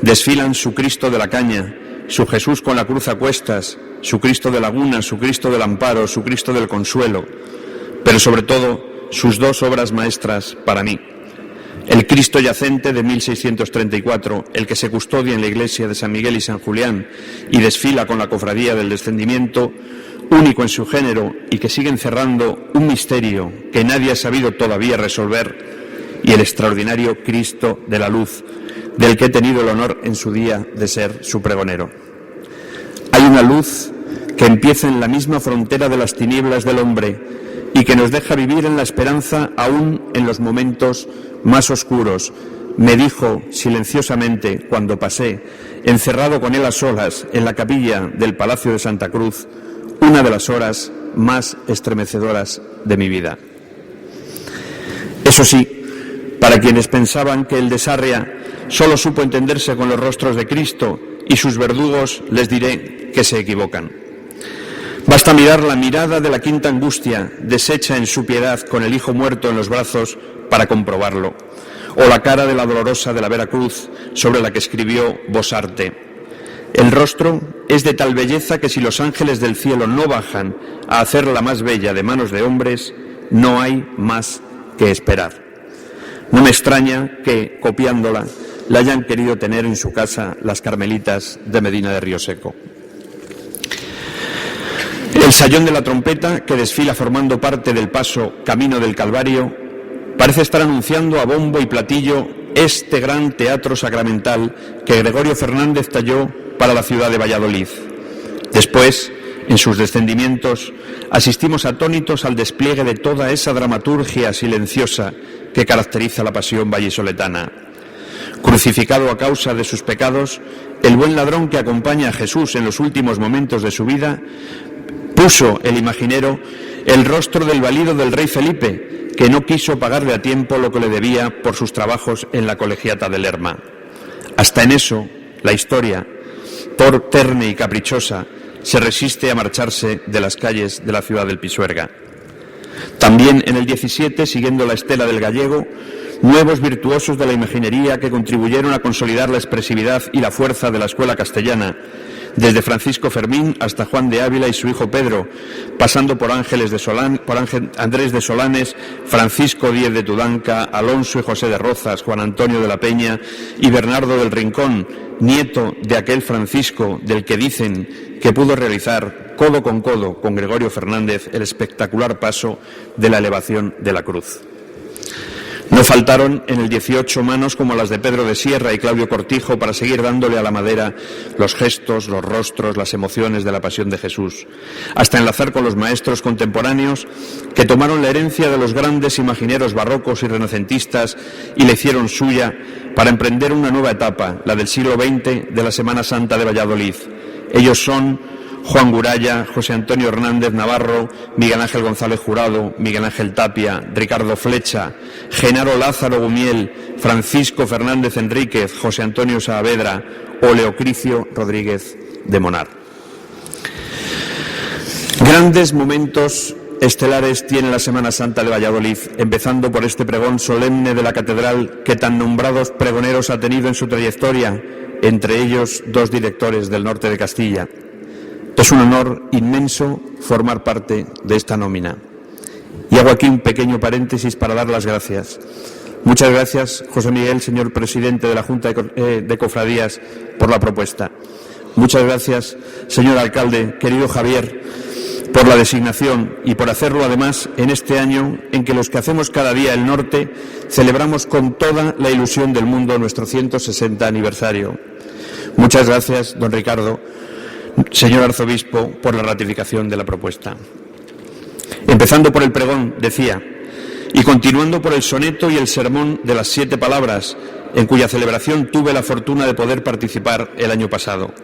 desfilan su Cristo de la Caña, su Jesús con la cruz a cuestas, su Cristo de Laguna, su Cristo del Amparo, su Cristo del Consuelo, pero sobre todo sus dos obras maestras para mí: el Cristo yacente de 1634, el que se custodia en la iglesia de San Miguel y San Julián y desfila con la cofradía del Descendimiento, único en su género y que sigue encerrando un misterio que nadie ha sabido todavía resolver, y el extraordinario Cristo de la Luz, del que he tenido el honor en su día de ser su pregonero. Hay una luz que empieza en la misma frontera de las tinieblas del hombre y que nos deja vivir en la esperanza aún en los momentos más oscuros. Me dijo silenciosamente cuando pasé, encerrado con él a solas en la capilla del Palacio de Santa Cruz, una de las horas más estremecedoras de mi vida. Eso sí, para quienes pensaban que el de Sarria solo supo entenderse con los rostros de Cristo y sus verdugos, les diré que se equivocan. Basta mirar la mirada de la Quinta Angustia, deshecha en su piedad con el hijo muerto en los brazos, para comprobarlo, o la cara de la Dolorosa de la Veracruz, sobre la que escribió Bosarte. El rostro es de tal belleza que si los ángeles del cielo no bajan a hacerla más bella de manos de hombres, no hay más que esperar. No me extraña que, copiándola, la hayan querido tener en su casa las carmelitas de Medina de Rioseco. El sayón de la trompeta, que desfila formando parte del paso Camino del Calvario, parece estar anunciando a bombo y platillo este gran teatro sacramental que Gregorio Fernández talló para la ciudad de Valladolid. Después, en sus descendimientos, asistimos atónitos al despliegue de toda esa dramaturgia silenciosa que caracteriza la pasión vallisoletana. Crucificado a causa de sus pecados, el buen ladrón que acompaña a Jesús en los últimos momentos de su vida puso el imaginero el rostro del valido del rey Felipe, que no quiso pagarle a tiempo lo que le debía por sus trabajos en la colegiata de Lerma. Hasta en eso, la historia, por terne y caprichosa, se resiste a marcharse de las calles de la ciudad del Pisuerga. También en el 17, siguiendo la estela del gallego, nuevos virtuosos de la imaginería que contribuyeron a consolidar la expresividad y la fuerza de la escuela castellana, desde Francisco Fermín hasta Juan de Ávila y su hijo Pedro, pasando por Andrés de Solanes, Francisco Díez de Tudanca, Alonso y José de Rozas, Juan Antonio de la Peña y Bernardo del Rincón, nieto de aquel Francisco del que dicen que pudo realizar codo con Gregorio Fernández el espectacular paso de la elevación de la cruz. No faltaron en el 18 manos como las de Pedro de Sierra y Claudio Cortijo para seguir dándole a la madera los gestos, los rostros, las emociones de la pasión de Jesús, hasta enlazar con los maestros contemporáneos que tomaron la herencia de los grandes imagineros barrocos y renacentistas y la hicieron suya para emprender una nueva etapa, la del siglo XX de la Semana Santa de Valladolid. Ellos son Juan Guraya, José Antonio Hernández Navarro, Miguel Ángel González Jurado, Miguel Ángel Tapia, Ricardo Flecha, Genaro Lázaro Gumiel, Francisco Fernández Enríquez, José Antonio Saavedra o Leocricio Rodríguez de Monar. Grandes momentos estelares tiene la Semana Santa de Valladolid, empezando por este pregón solemne de la catedral que tan nombrados pregoneros ha tenido en su trayectoria, entre ellos 2 directores del norte de Castilla. Es un honor inmenso formar parte de esta nómina. Y hago aquí un pequeño paréntesis para dar las gracias. Muchas gracias, José Miguel, señor presidente de la Junta de Cofradías, por la propuesta. Muchas gracias, señor alcalde, querido Javier, por la designación y por hacerlo además en este año en que los que hacemos cada día el norte celebramos con toda la ilusión del mundo nuestro 160 aniversario. Muchas gracias, don Ricardo, señor arzobispo, por la ratificación de la propuesta. Empezando por el pregón, decía, y continuando por el soneto y el sermón de las 7 palabras, en cuya celebración tuve la fortuna de poder participar el año pasado.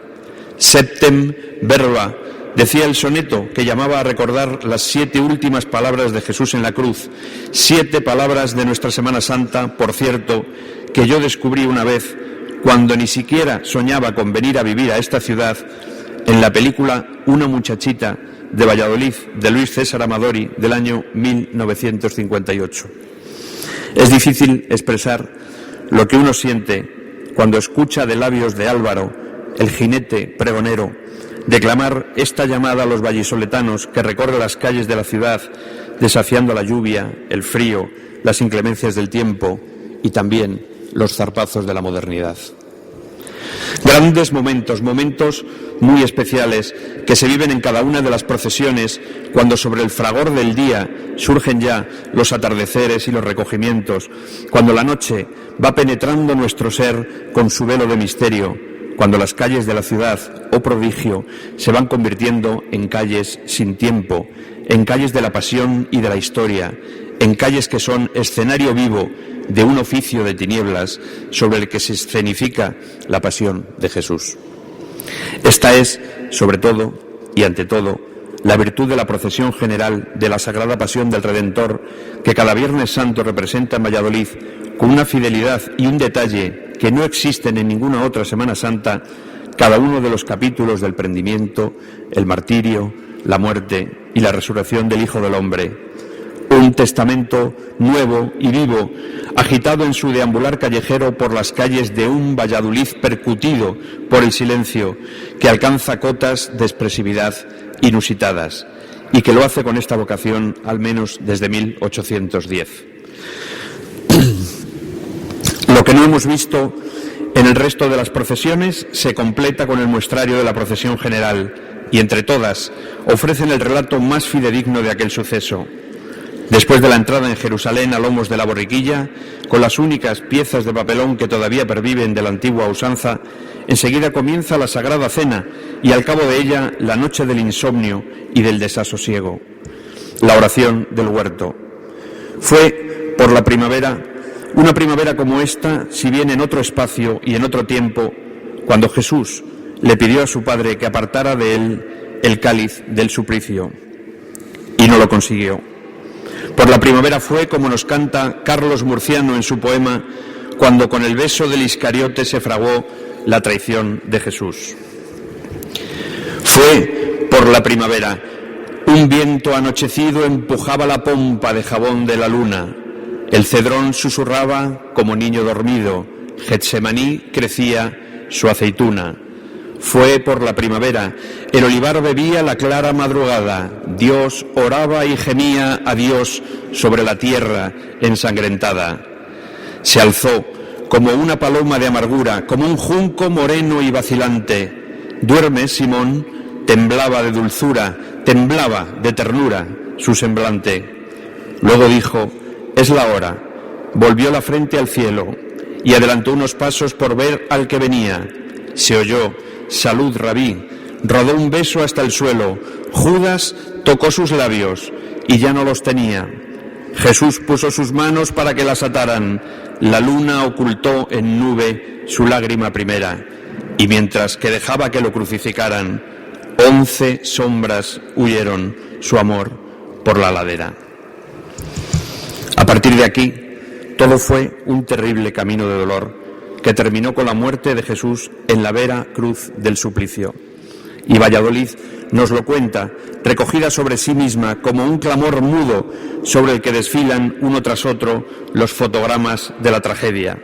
Septem verba, decía el soneto, que llamaba a recordar las 7 últimas palabras de Jesús en la cruz, 7 palabras de nuestra Semana Santa, por cierto, que yo descubrí una vez, cuando ni siquiera soñaba con venir a vivir a esta ciudad, en la película Una muchachita de Valladolid, de Luis César Amadori, del año 1958. Es difícil expresar lo que uno siente cuando escucha de labios de Álvaro, el jinete pregonero, declamar esta llamada a los vallisoletanos que recorre las calles de la ciudad, desafiando la lluvia, el frío, las inclemencias del tiempo y también los zarpazos de la modernidad. Grandes momentos muy especiales que se viven en cada una de las procesiones cuando sobre el fragor del día surgen ya los atardeceres y los recogimientos, cuando la noche va penetrando nuestro ser con su velo de misterio, cuando las calles de la ciudad, oh prodigio, se van convirtiendo en calles sin tiempo, en calles de la pasión y de la historia, en calles que son escenario vivo de un oficio de tinieblas sobre el que se escenifica la pasión de Jesús. Esta es, sobre todo y ante todo, la virtud de la procesión general de la Sagrada Pasión del Redentor que cada Viernes Santo representa en Valladolid con una fidelidad y un detalle que no existen en ninguna otra Semana Santa, cada uno de los capítulos del prendimiento, el martirio, la muerte y la resurrección del Hijo del Hombre. Un testamento nuevo y vivo, agitado en su deambular callejero por las calles de un Valladolid percutido por el silencio, que alcanza cotas de expresividad inusitadas y que lo hace con esta vocación al menos desde 1810. Lo que no hemos visto en el resto de las procesiones se completa con el muestrario de la procesión general y entre todas ofrecen el relato más fidedigno de aquel suceso. Después de la entrada en Jerusalén a lomos de la borriquilla, con las únicas piezas de papelón que todavía perviven de la antigua usanza, enseguida comienza la Sagrada Cena y al cabo de ella la noche del insomnio y del desasosiego. La oración del huerto. Fue por la primavera, una primavera como esta, si bien en otro espacio y en otro tiempo, cuando Jesús le pidió a su Padre que apartara de él el cáliz del suplicio, y no lo consiguió. Por la primavera fue, como nos canta Carlos Murciano en su poema, cuando con el beso del Iscariote se fraguó la traición de Jesús. Fue por la primavera. Un viento anochecido empujaba la pompa de jabón de la luna. El cedrón susurraba como niño dormido, Getsemaní crecía su aceituna. Fue por la primavera, el olivar bebía la clara madrugada, Dios oraba y gemía a Dios sobre la tierra ensangrentada. Se alzó como una paloma de amargura, como un junco moreno y vacilante. ¿Duermes, Simón? Temblaba de dulzura, temblaba de ternura su semblante. Luego dijo, es la hora. Volvió la frente al cielo y adelantó unos pasos por ver al que venía. Se oyó, salud, rabí. Rodó un beso hasta el suelo. Judas tocó sus labios y ya no los tenía. Jesús puso sus manos para que las ataran. La luna ocultó en nube su lágrima primera. Y mientras que dejaba que lo crucificaran, 11 sombras huyeron su amor por la ladera. A partir de aquí, todo fue un terrible camino de dolor que terminó con la muerte de Jesús en la vera cruz del suplicio. Y Valladolid nos lo cuenta, recogida sobre sí misma como un clamor mudo sobre el que desfilan uno tras otro los fotogramas de la tragedia.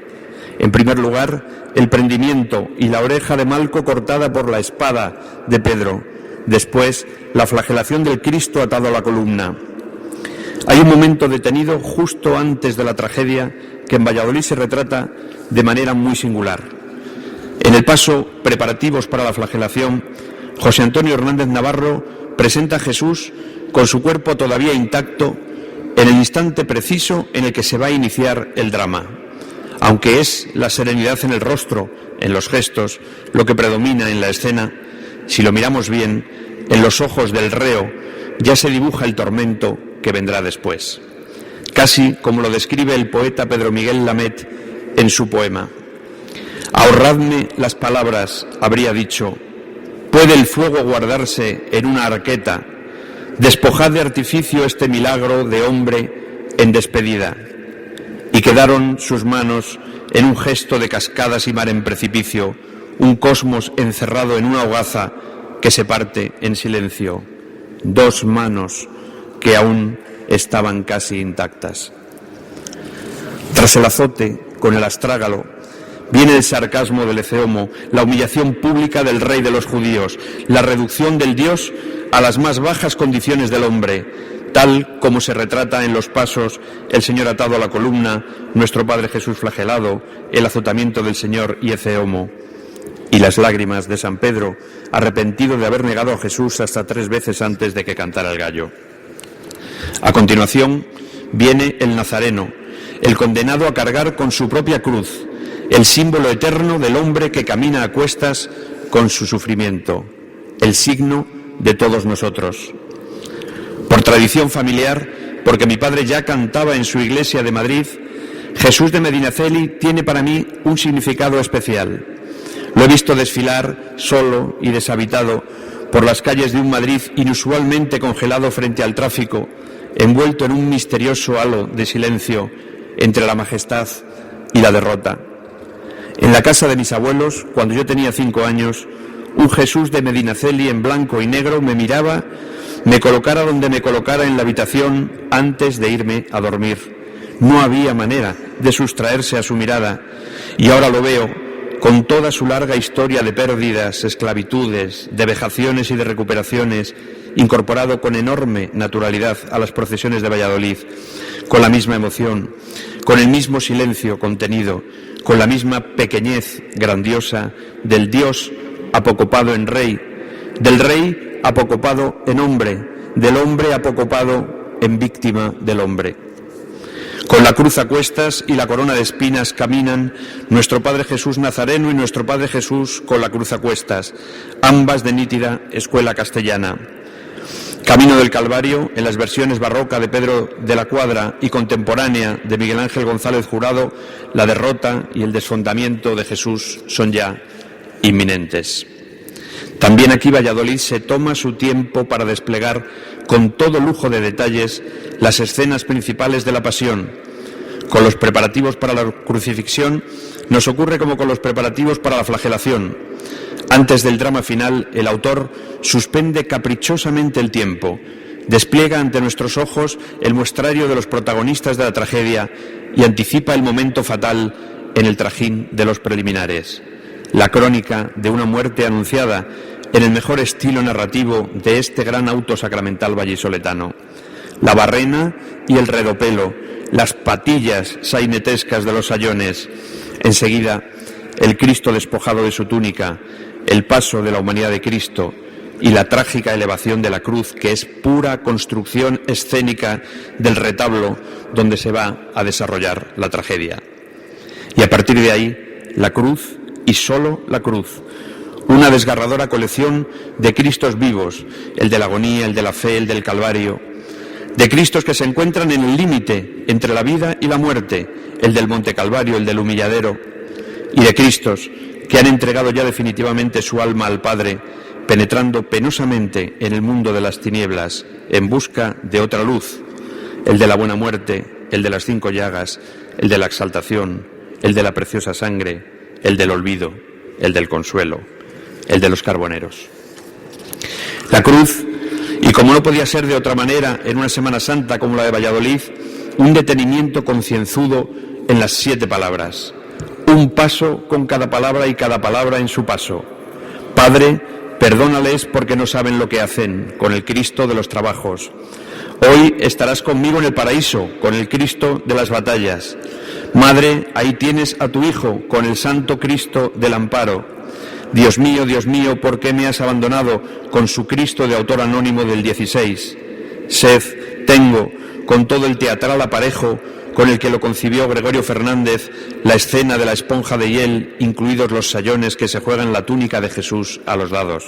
En primer lugar, el prendimiento y la oreja de Malco cortada por la espada de Pedro. Después, la flagelación del Cristo atado a la columna. Hay un momento detenido justo antes de la tragedia que en Valladolid se retrata de manera muy singular. En el paso Preparativos para la flagelación, José Antonio Hernández Navarro presenta a Jesús con su cuerpo todavía intacto en el instante preciso en el que se va a iniciar el drama. Aunque es la serenidad en el rostro, en los gestos, lo que predomina en la escena, si lo miramos bien, en los ojos del reo ya se dibuja el tormento que vendrá después. Casi como lo describe el poeta Pedro Miguel Lamet en su poema. Ahorradme las palabras, habría dicho. ¿Puede el fuego guardarse en una arqueta? Despojad de artificio este milagro de hombre en despedida. Y quedaron sus manos en un gesto de cascadas y mar en precipicio, un cosmos encerrado en una hogaza que se parte en silencio. 2 manos que aún estaban casi intactas. Tras el azote con el astrágalo, viene el sarcasmo del Eceomo, la humillación pública del rey de los judíos, la reducción del Dios a las más bajas condiciones del hombre, tal como se retrata en los pasos el Señor atado a la columna, nuestro Padre Jesús flagelado, el azotamiento del Señor y Eceomo. Y las lágrimas de San Pedro, arrepentido de haber negado a Jesús hasta 3 veces antes de que cantara el gallo. A continuación viene el Nazareno, el condenado a cargar con su propia cruz, el símbolo eterno del hombre que camina a cuestas con su sufrimiento, el signo de todos nosotros. Por tradición familiar, porque mi padre ya cantaba en su iglesia de Madrid, Jesús de Medinaceli tiene para mí un significado especial. Lo he visto desfilar solo y deshabitado por las calles de un Madrid inusualmente congelado frente al tráfico, envuelto en un misterioso halo de silencio entre la majestad y la derrota. En la casa de mis abuelos, cuando yo tenía 5 años, un Jesús de Medinaceli en blanco y negro me miraba, me colocara donde me colocara en la habitación antes de irme a dormir. No había manera de sustraerse a su mirada, y ahora lo veo con toda su larga historia de pérdidas, esclavitudes, de vejaciones y de recuperaciones, incorporado con enorme naturalidad a las procesiones de Valladolid, con la misma emoción, con el mismo silencio contenido, con la misma pequeñez grandiosa del Dios apocopado en Rey, del Rey apocopado en hombre, del hombre apocopado en víctima del hombre. Con la cruz a cuestas y la corona de espinas caminan nuestro Padre Jesús Nazareno y nuestro Padre Jesús con la cruz a cuestas, ambas de nítida escuela castellana. Camino del Calvario, en las versiones barroca de Pedro de la Cuadra y contemporánea de Miguel Ángel González Jurado, la derrota y el desfondamiento de Jesús son ya inminentes. También aquí Valladolid se toma su tiempo para desplegar con todo lujo de detalles las escenas principales de la Pasión. Con los preparativos para la crucifixión nos ocurre como con los preparativos para la flagelación. Antes del drama final, el autor suspende caprichosamente el tiempo, despliega ante nuestros ojos el muestrario de los protagonistas de la tragedia y anticipa el momento fatal en el trajín de los preliminares. La crónica de una muerte anunciada en el mejor estilo narrativo de este gran auto sacramental vallisoletano. La barrena y el redopelo, las patillas sainetescas de los sayones, enseguida el Cristo despojado de su túnica, el paso de la humanidad de Cristo y la trágica elevación de la cruz, que es pura construcción escénica del retablo donde se va a desarrollar la tragedia. Y a partir de ahí, la cruz y solo la cruz, una desgarradora colección de Cristos vivos, el de la agonía, el de la fe, el del Calvario, de Cristos que se encuentran en el límite entre la vida y la muerte, el del Monte Calvario, el del humilladero, y de Cristos que han entregado ya definitivamente su alma al Padre, penetrando penosamente en el mundo de las tinieblas en busca de otra luz, el de la buena muerte, el de las 5 llagas, el de la exaltación, el de la preciosa sangre, el del olvido, el del consuelo, el de los carboneros. La cruz, y como no podía ser de otra manera en una Semana Santa como la de Valladolid, un detenimiento concienzudo en las 7 palabras. Un paso con cada palabra y cada palabra en su paso. Padre, perdónales porque no saben lo que hacen, con el Cristo de los trabajos. Hoy estarás conmigo en el paraíso, con el Cristo de las batallas. Madre, ahí tienes a tu Hijo, con el Santo Cristo del amparo. Dios mío, ¿por qué me has abandonado? Con su Cristo de autor anónimo del 16. Sed, tengo, con todo el teatral aparejo con el que lo concibió Gregorio Fernández, la escena de la esponja de hiel, incluidos los sayones que se juegan la túnica de Jesús a los lados.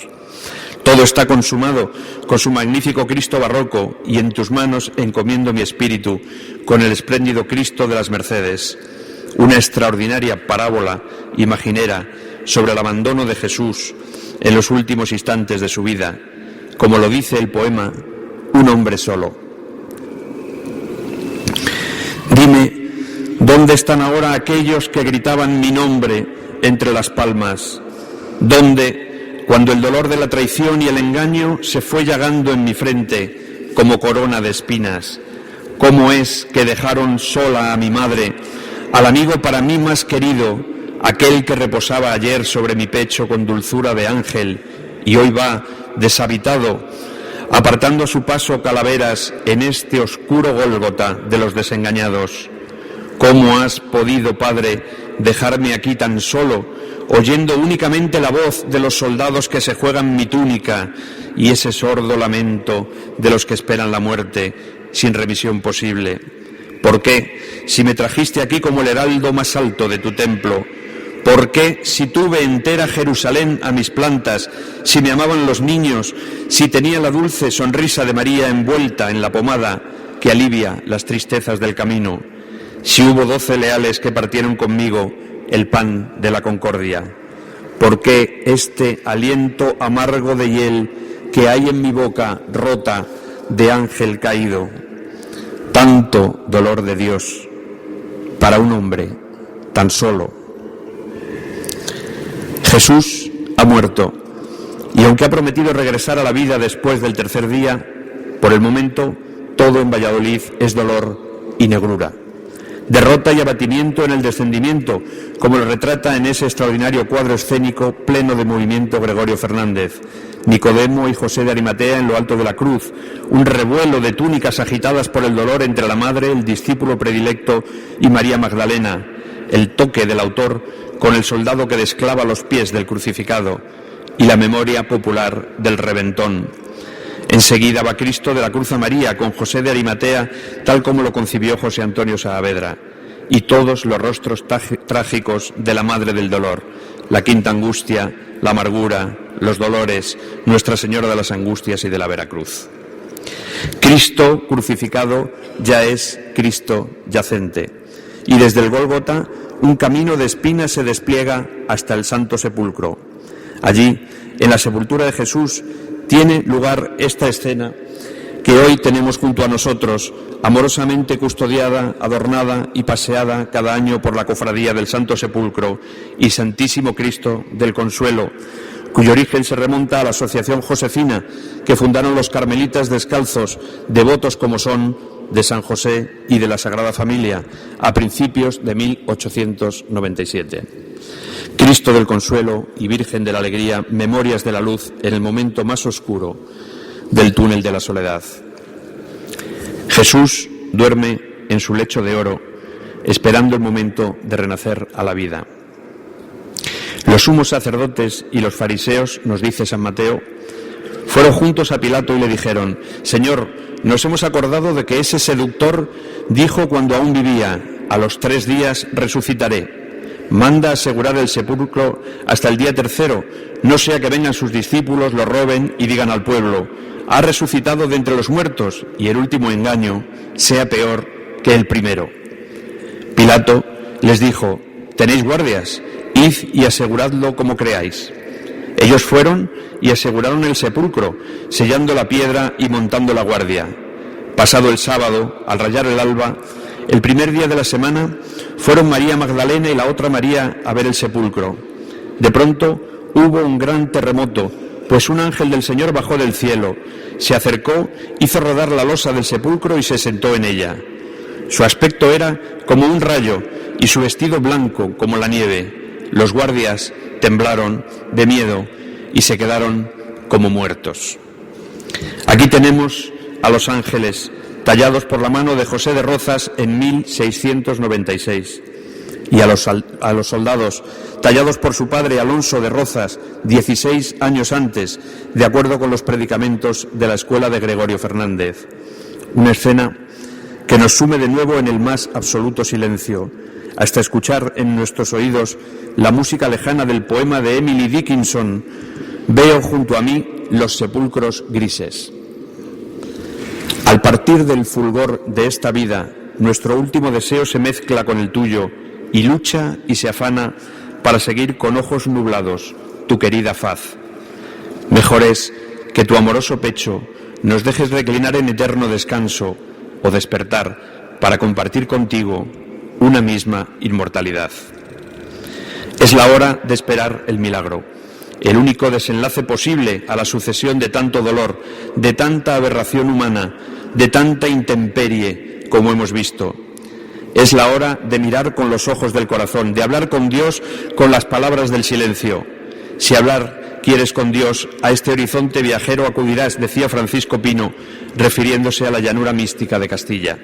Todo está consumado con su magnífico Cristo barroco, y en tus manos encomiendo mi espíritu, con el espléndido Cristo de las Mercedes. Una extraordinaria parábola imaginera sobre el abandono de Jesús en los últimos instantes de su vida, como lo dice el poema Un hombre solo. Dime, ¿dónde están ahora aquellos que gritaban mi nombre entre las palmas? ¿Dónde, cuando el dolor de la traición y el engaño se fue llagando en mi frente como corona de espinas? ¿Cómo es que dejaron sola a mi madre, al amigo para mí más querido, aquel que reposaba ayer sobre mi pecho con dulzura de ángel, y hoy va deshabitado, apartando a su paso calaveras en este oscuro Gólgota de los desengañados? ¿Cómo has podido, Padre, dejarme aquí tan solo, oyendo únicamente la voz de los soldados que se juegan mi túnica y ese sordo lamento de los que esperan la muerte sin remisión posible? ¿Por qué, si me trajiste aquí como el heraldo más alto de tu templo? ¿Por qué, si tuve entera Jerusalén a mis plantas, si me amaban los niños, si tenía la dulce sonrisa de María envuelta en la pomada que alivia las tristezas del camino, si hubo 12 leales que partieron conmigo el pan de la concordia? ¿Por qué este aliento amargo de hiel que hay en mi boca rota de ángel caído? Tanto dolor de Dios para un hombre tan solo. Jesús ha muerto, y aunque ha prometido regresar a la vida después del tercer día, por el momento todo en Valladolid es dolor y negrura. Derrota y abatimiento en el descendimiento, como lo retrata en ese extraordinario cuadro escénico pleno de movimiento Gregorio Fernández. Nicodemo y José de Arimatea en lo alto de la cruz, un revuelo de túnicas agitadas por el dolor entre la madre, el discípulo predilecto y María Magdalena, el toque del autor con el soldado que desclava los pies del crucificado y la memoria popular del reventón. Enseguida va Cristo de la Cruz a María con José de Arimatea, tal como lo concibió José Antonio Saavedra, y todos los rostros trágicos de la Madre del Dolor, la Quinta Angustia, la amargura, los dolores, Nuestra Señora de las Angustias y de la Veracruz. Cristo crucificado ya es Cristo yacente, y desde el Gólgota un camino de espinas se despliega hasta el Santo Sepulcro. Allí, en la sepultura de Jesús, tiene lugar esta escena que hoy tenemos junto a nosotros, amorosamente custodiada, adornada y paseada cada año por la Cofradía del Santo Sepulcro y Santísimo Cristo del Consuelo, cuyo origen se remonta a la Asociación Josefina que fundaron los carmelitas descalzos, devotos como son de San José y de la Sagrada Familia, a principios de 1897. Cristo del Consuelo y Virgen de la Alegría, memorias de la luz en el momento más oscuro del túnel de la soledad. Jesús duerme en su lecho de oro, esperando el momento de renacer a la vida. Los sumos sacerdotes y los fariseos, nos dice San Mateo, fueron juntos a Pilato y le dijeron: Señor, nos hemos acordado de que ese seductor dijo cuando aún vivía: a los 3 días resucitaré. Manda asegurar el sepulcro hasta el día 3, no sea que vengan sus discípulos, lo roben y digan al pueblo: ha resucitado de entre los muertos, y el último engaño sea peor que el primero. Pilato les dijo: ¿tenéis guardias? Id y aseguradlo como creáis. Ellos fueron y aseguraron el sepulcro, sellando la piedra y montando la guardia. Pasado el sábado, al rayar el alba, el primer día de la semana, fueron María Magdalena y la otra María a ver el sepulcro. De pronto hubo un gran terremoto, pues un ángel del Señor bajó del cielo, se acercó, hizo rodar la losa del sepulcro y se sentó en ella. Su aspecto era como un rayo y su vestido blanco como la nieve. Los guardias temblaron de miedo y se quedaron como muertos. Aquí tenemos a los ángeles tallados por la mano de José de Rozas en 1696 y a los soldados tallados por su padre Alonso de Rozas 16 años antes, de acuerdo con los predicamentos de la escuela de Gregorio Fernández. Una escena que nos sume de nuevo en el más absoluto silencio, hasta escuchar en nuestros oídos la música lejana del poema de Emily Dickinson: veo junto a mí los sepulcros grises. Al partir del fulgor de esta vida, nuestro último deseo se mezcla con el tuyo y lucha y se afana para seguir con ojos nublados tu querida faz. Mejor es que tu amoroso pecho nos dejes reclinar en eterno descanso o despertar para compartir contigo una misma inmortalidad. Es la hora de esperar el milagro, el único desenlace posible a la sucesión de tanto dolor, de tanta aberración humana, de tanta intemperie como hemos visto. Es la hora de mirar con los ojos del corazón, de hablar con Dios con las palabras del silencio. Si hablar quieres con Dios, a este horizonte viajero acudirás, decía Francisco Pino, refiriéndose a la llanura mística de Castilla.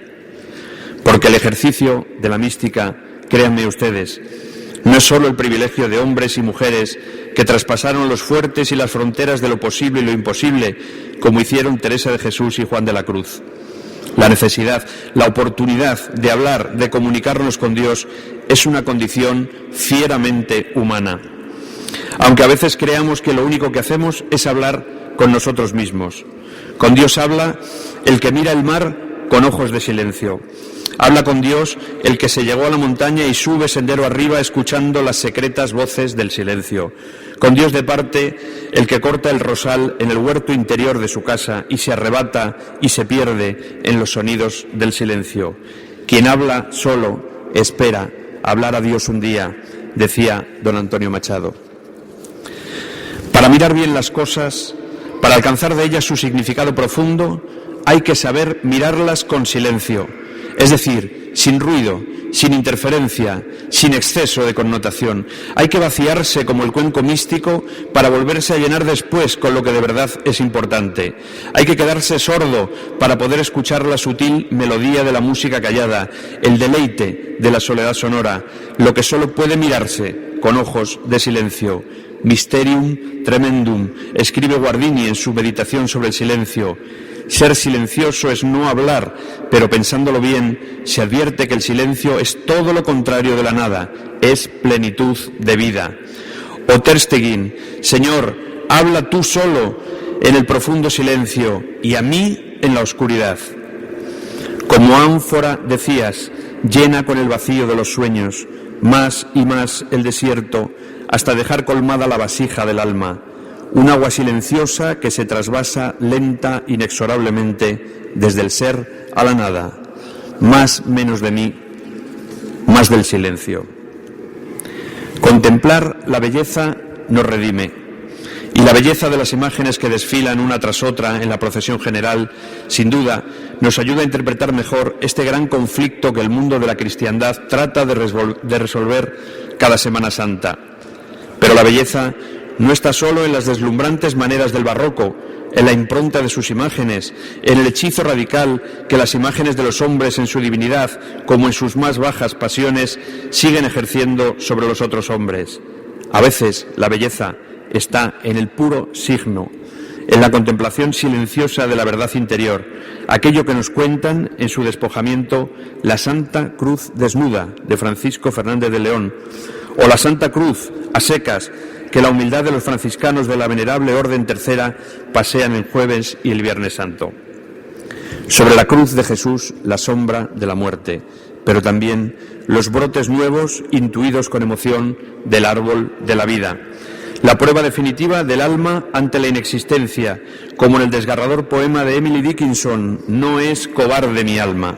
Porque el ejercicio de la mística, créanme ustedes, no es solo el privilegio de hombres y mujeres que traspasaron los fuertes y las fronteras de lo posible y lo imposible, como hicieron Teresa de Jesús y Juan de la Cruz. La necesidad, la oportunidad de hablar, de comunicarnos con Dios, es una condición fieramente humana. Aunque a veces creamos que lo único que hacemos es hablar con nosotros mismos. Con Dios habla el que mira el mar con ojos de silencio. Habla con Dios el que se llegó a la montaña y sube sendero arriba escuchando las secretas voces del silencio. Con Dios de parte el que corta el rosal en el huerto interior de su casa y se arrebata y se pierde en los sonidos del silencio. Quien habla solo espera hablar a Dios un día, decía don Antonio Machado. Para mirar bien las cosas, para alcanzar de ellas su significado profundo, hay que saber mirarlas con silencio. Es decir, sin ruido, sin interferencia, sin exceso de connotación. Hay que vaciarse como el cuenco místico para volverse a llenar después con lo que de verdad es importante. Hay que quedarse sordo para poder escuchar la sutil melodía de la música callada, el deleite de la soledad sonora, lo que solo puede mirarse con ojos de silencio. Mysterium tremendum, escribe Guardini en su meditación sobre el silencio. Ser silencioso es no hablar, pero pensándolo bien, se advierte que el silencio es todo lo contrario de la nada, es plenitud de vida. O Ter Stegen, Señor, habla tú solo en el profundo silencio y a mí en la oscuridad. Como ánfora, decías, llena con el vacío de los sueños, más y más el desierto, hasta dejar colmada la vasija del alma. Un agua silenciosa que se trasvasa lenta, inexorablemente, desde el ser a la nada. Más, menos de mí, más del silencio. Contemplar la belleza nos redime. Y la belleza de las imágenes que desfilan una tras otra en la procesión general, sin duda, nos ayuda a interpretar mejor este gran conflicto que el mundo de la cristiandad trata de resolver cada Semana Santa. Pero la belleza no está solo en las deslumbrantes maneras del barroco, en la impronta de sus imágenes, en el hechizo radical que las imágenes de los hombres en su divinidad, como en sus más bajas pasiones, siguen ejerciendo sobre los otros hombres. A veces la belleza está en el puro signo, en la contemplación silenciosa de la verdad interior, aquello que nos cuentan en su despojamiento la Santa Cruz desnuda de Francisco Fernández de León, o la Santa Cruz a secas que la humildad de los franciscanos de la Venerable Orden Tercera pasean el Jueves y el Viernes Santo. Sobre la cruz de Jesús, la sombra de la muerte, pero también los brotes nuevos, intuidos con emoción, del árbol de la vida. La prueba definitiva del alma ante la inexistencia, como en el desgarrador poema de Emily Dickinson, «No es cobarde mi alma».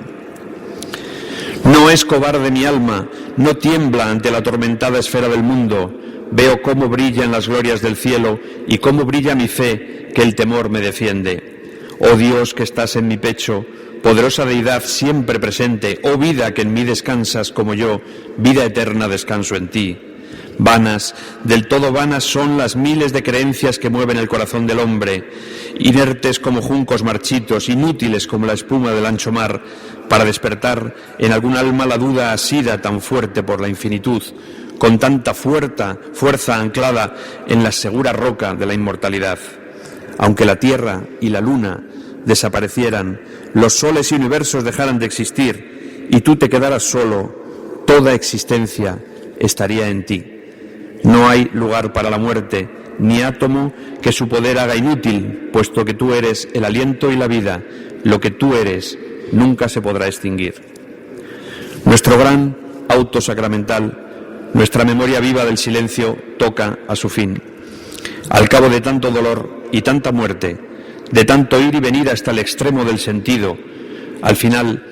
No es cobarde mi alma, no tiembla ante la atormentada esfera del mundo. Veo cómo brillan las glorias del cielo y cómo brilla mi fe, que el temor me defiende. Oh Dios que estás en mi pecho, poderosa deidad siempre presente, oh vida que en mí descansas como yo, vida eterna descanso en ti. Vanas, del todo vanas son las miles de creencias que mueven el corazón del hombre, inertes como juncos marchitos, inútiles como la espuma del ancho mar, para despertar en algún alma la duda asida tan fuerte por la infinitud, con tanta fuerza anclada en la segura roca de la inmortalidad. Aunque la tierra y la luna desaparecieran, los soles y universos dejaran de existir, y tú te quedaras solo, toda existencia estaría en ti. No hay lugar para la muerte, ni átomo que su poder haga inútil, puesto que tú eres el aliento y la vida. Lo que tú eres nunca se podrá extinguir. Nuestro gran auto sacramental, nuestra memoria viva del silencio, toca a su fin. Al cabo de tanto dolor y tanta muerte, de tanto ir y venir hasta el extremo del sentido, al final,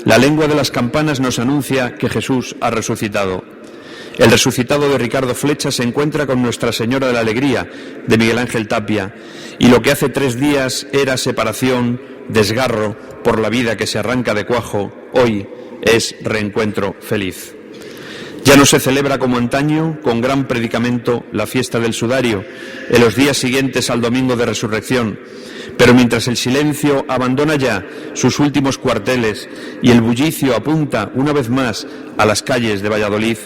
la lengua de las campanas nos anuncia que Jesús ha resucitado. El resucitado de Ricardo Flecha se encuentra con Nuestra Señora de la Alegría, de Miguel Ángel Tapia, y lo que hace 3 días era separación, desgarro por la vida que se arranca de cuajo, hoy es reencuentro feliz. Ya no se celebra como antaño, con gran predicamento, la fiesta del sudario, en los días siguientes al domingo de resurrección, pero mientras el silencio abandona ya sus últimos cuarteles y el bullicio apunta una vez más a las calles de Valladolid,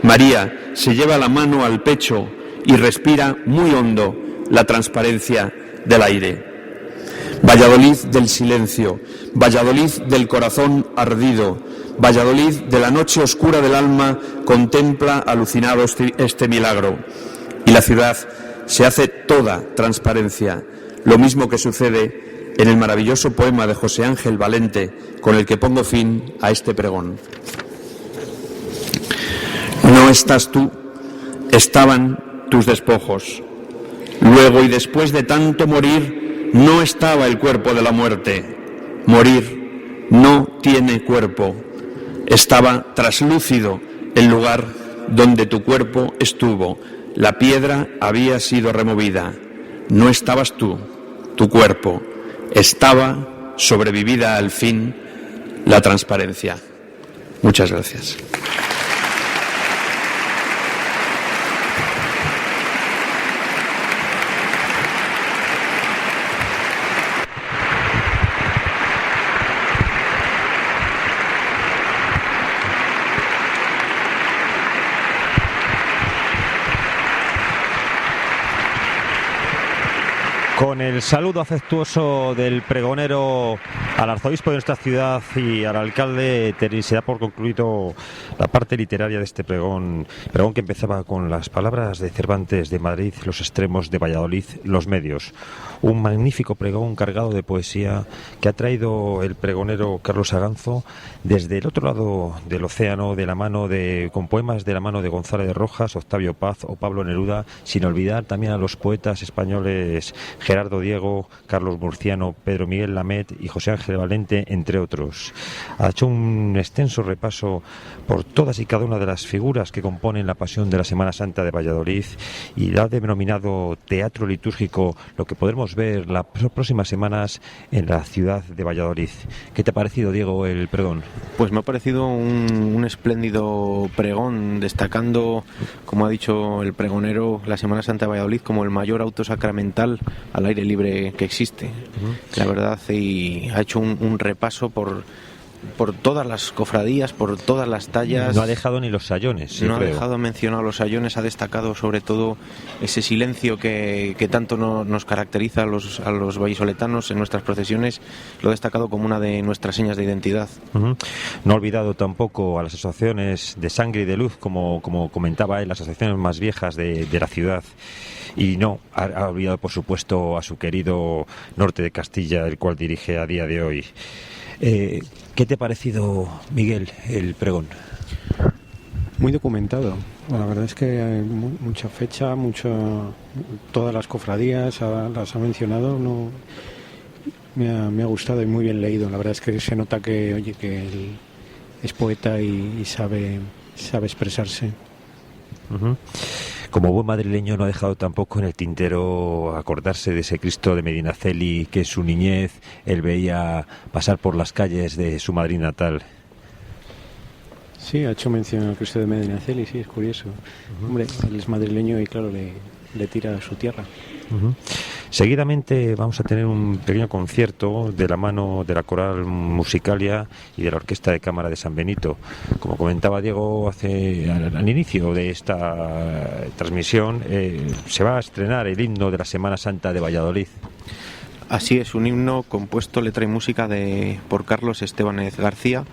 María se lleva la mano al pecho y respira muy hondo la transparencia del aire. Valladolid del silencio, Valladolid del corazón ardido, Valladolid de la noche oscura del alma contempla alucinado este milagro. Y la ciudad se hace toda transparencia, lo mismo que sucede en el maravilloso poema de José Ángel Valente, con el que pongo fin a este pregón. No estás tú, estaban tus despojos. Luego y después de tanto morir, no estaba el cuerpo de la muerte. Morir no tiene cuerpo. Estaba traslúcido el lugar donde tu cuerpo estuvo. La piedra había sido removida. No estabas tú, tu cuerpo. Estaba sobrevivida al fin la transparencia. Muchas gracias. Con el saludo afectuoso del pregonero al arzobispo de nuestra ciudad y al alcalde, se da por concluido la parte literaria de este pregón que empezaba con las palabras de Cervantes de Madrid, los extremos de Valladolid, los medios. Un magnífico pregón cargado de poesía que ha traído el pregonero Carlos Aganzo desde el otro lado del océano, con poemas de la mano de González de Rojas, Octavio Paz o Pablo Neruda, sin olvidar también a los poetas españoles Gerardo Diego, Carlos Murciano, Pedro Miguel Lamet y José Ángel Ángel Valente, entre otros. Ha hecho un extenso repaso por todas y cada una de las figuras que componen la Pasión de la Semana Santa de Valladolid y la ha denominado teatro litúrgico, lo que podremos ver las próximas semanas en la ciudad de Valladolid. ¿Qué te ha parecido, Diego, el pregón? Pues me ha parecido un espléndido pregón, destacando, como ha dicho el pregonero, la Semana Santa de Valladolid como el mayor auto sacramental al aire libre que existe. La verdad, y ha hecho un repaso por todas las cofradías, por todas las tallas. No ha dejado ni los sayones. No ha dejado mencionar los sayones, ha destacado sobre todo ese silencio que tanto nos caracteriza a los vallisoletanos en nuestras procesiones. Lo ha destacado como una de nuestras señas de identidad. No ha olvidado tampoco a las asociaciones de sangre y de luz, como comentaba él, las asociaciones más viejas de la ciudad. Y no, ha olvidado, por supuesto, a su querido Norte de Castilla, el cual dirige a día de hoy. ¿Qué te ha parecido, Miguel, el pregón? Muy documentado. La verdad es que hay mucha fecha, todas las cofradías las ha mencionado. No, me ha gustado y muy bien leído. La verdad es que se nota que él es poeta y sabe expresarse. Como buen madrileño no ha dejado tampoco en el tintero acordarse de ese Cristo de Medinaceli que en su niñez él veía pasar por las calles de su Madrid natal. Sí, ha hecho mención al Cristo de Medinaceli, sí, es curioso. Hombre, él es madrileño y claro, le tira a su tierra. Seguidamente vamos a tener un pequeño concierto de la mano de la Coral Musicalia y de la Orquesta de Cámara de San Benito. Como comentaba Diego al inicio de esta transmisión, se va a estrenar el himno de la Semana Santa de Valladolid. Así es, un himno compuesto, letra y música por Carlos Estebanez García,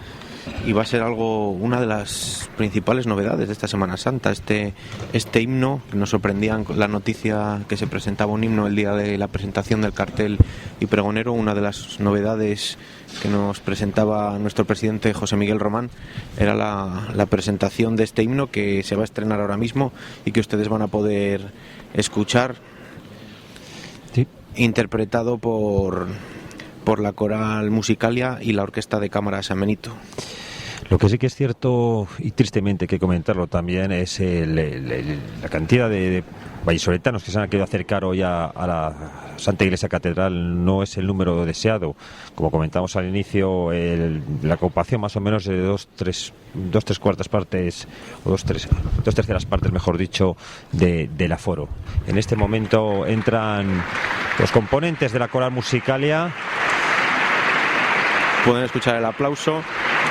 y va a ser una de las principales novedades de esta Semana Santa. Este himno, nos sorprendía la noticia que se presentaba un himno el día de la presentación del cartel y pregonero. Una de las novedades que nos presentaba nuestro presidente José Miguel Román era la presentación de este himno, que se va a estrenar ahora mismo y que ustedes van a poder escuchar, sí, interpretado por la Coral Musicalia y la Orquesta de Cámara de San Benito. Lo que sí que es cierto, y tristemente hay que comentarlo también, es la cantidad de vallisoletanos que se han querido acercar hoy a la Santa Iglesia Catedral. No es el número deseado. Como comentamos al inicio, la ocupación más o menos de dos terceras partes, mejor dicho, del aforo. En este momento entran los componentes de la Coral Musicalia. Pueden escuchar el aplauso.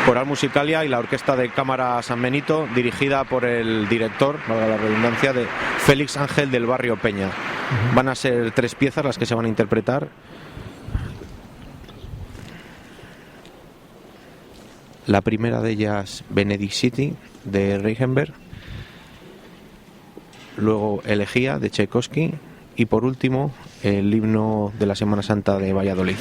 Coral Musicalia y la Orquesta de Cámara San Benito, dirigida por el director, valga la redundancia, de Félix Ángel del Barrio Peña. Van a ser 3 piezas las que se van a interpretar. La primera de ellas, Benedicite, de Reichenberg. Luego, Elegía, de Tchaikovsky. Y por último, el himno de la Semana Santa de Valladolid.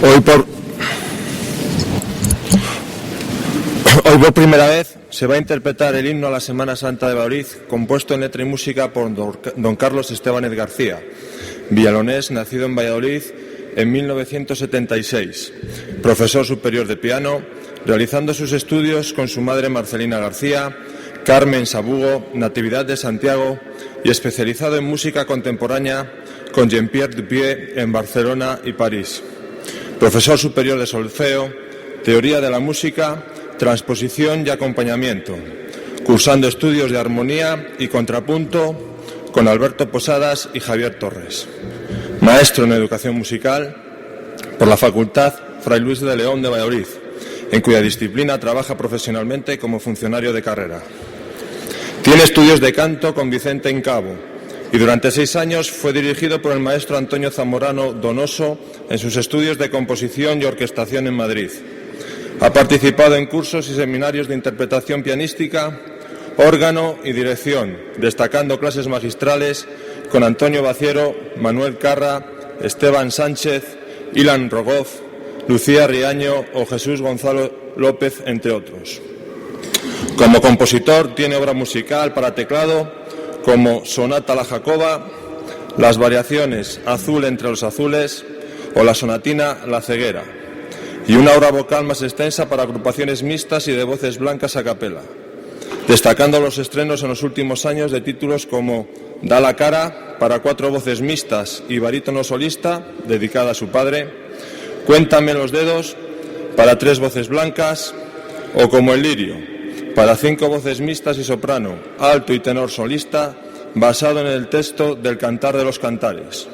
Hoy por primera vez se va a interpretar el himno a la Semana Santa de Valladolid, compuesto en letra y música por don Carlos Estebanez García, villalonés, nacido en Valladolid en 1976, profesor superior de piano, realizando sus estudios con su madre Marcelina García, Carmen Sabugo, Natividad de Santiago, y especializado en música contemporánea con Jean-Pierre Dupié en Barcelona y París. Profesor superior de solfeo, teoría de la música, transposición y acompañamiento, cursando estudios de armonía y contrapunto con Alberto Posadas y Javier Torres. Maestro en educación musical por la Facultad Fray Luis de León de Valladolid, en cuya disciplina trabaja profesionalmente como funcionario de carrera. Tiene estudios de canto con Vicente Encabo y durante 6 años fue dirigido por el maestro Antonio Zamorano Donoso en sus estudios de composición y orquestación en Madrid. Ha participado en cursos y seminarios de interpretación pianística, órgano y dirección, destacando clases magistrales con Antonio Baciero, Manuel Carra, Esteban Sánchez, Ilan Rogoz, Lucía Riaño o Jesús Gonzalo López, entre otros. Como compositor tiene obra musical para teclado como Sonata La Jacoba, las variaciones Azul entre los azules o la sonatina La ceguera, y una obra vocal más extensa para agrupaciones mixtas y de voces blancas a capela, destacando los estrenos en los últimos años de títulos como Da la cara, para 4 voces mixtas y barítono solista, dedicada a su padre, Cuéntame los dedos, para 3 voces blancas, o como El lirio, para 5 voces mixtas y soprano, alto y tenor solista, basado en el texto del Cantar de los Cantares.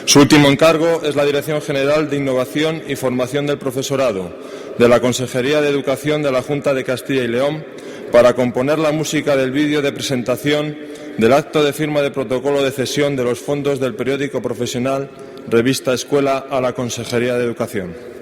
Su último encargo es la Dirección General de Innovación y Formación del Profesorado de la Consejería de Educación de la Junta de Castilla y León para componer la música del vídeo de presentación del acto de firma de protocolo de cesión de los fondos del periódico profesional Revista Escuela a la Consejería de Educación.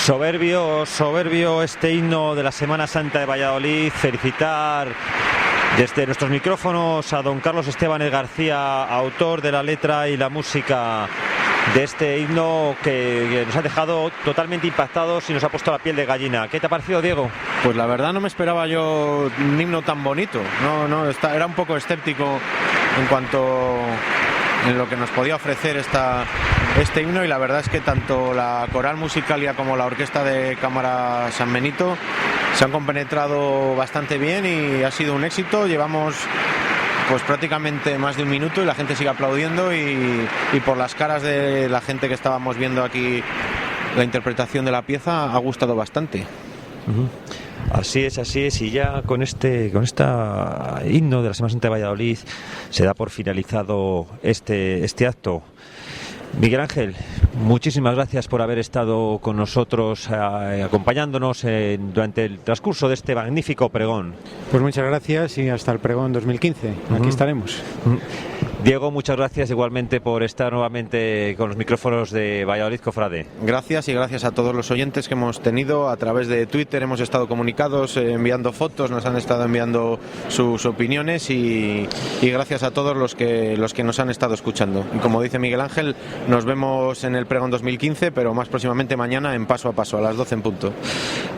Soberbio este himno de la Semana Santa de Valladolid. Felicitar desde nuestros micrófonos a don Carlos Estébanez García, autor de la letra y la música de este himno que nos ha dejado totalmente impactados y nos ha puesto la piel de gallina. ¿Qué te ha parecido, Diego? Pues la verdad no me esperaba yo un himno tan bonito. Era un poco escéptico en cuanto en lo que nos podía ofrecer este himno, y la verdad es que tanto la Coral Musicalia como la Orquesta de Cámara San Benito se han compenetrado bastante bien y ha sido un éxito. Llevamos pues prácticamente más de un minuto y la gente sigue aplaudiendo, y por las caras de la gente que estábamos viendo aquí la interpretación de la pieza ha gustado bastante. Así es, y ya con esta himno de la Semana Santa de Valladolid se da por finalizado este acto. Miguel Ángel, muchísimas gracias por haber estado con nosotros, acompañándonos durante el transcurso de este magnífico pregón. Pues muchas gracias y hasta el pregón 2015. Aquí estaremos. Diego, muchas gracias igualmente por estar nuevamente con los micrófonos de Valladolid Cofrade. Gracias, y gracias a todos los oyentes que hemos tenido a través de Twitter. Hemos estado comunicados, enviando fotos, nos han estado enviando sus opiniones, y gracias a todos los que nos han estado escuchando. Y como dice Miguel Ángel, nos vemos en el pregón 2015, pero más próximamente mañana en Paso a Paso, a las 12 en punto.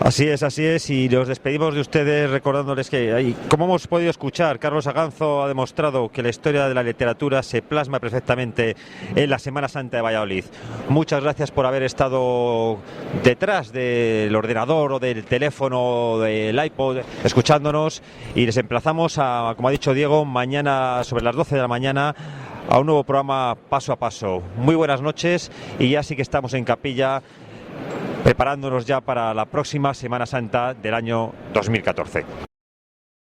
Así es, y nos despedimos de ustedes recordándoles que, como hemos podido escuchar, Carlos Aganzo ha demostrado que la historia de la literatura se plasma perfectamente en la Semana Santa de Valladolid. Muchas gracias por haber estado detrás del ordenador o del teléfono, del iPod, escuchándonos, y les emplazamos a, como ha dicho Diego, mañana sobre las 12 de la mañana a un nuevo programa Paso a Paso. Muy buenas noches, y ya sí que estamos en capilla preparándonos ya para la próxima Semana Santa del año 2014.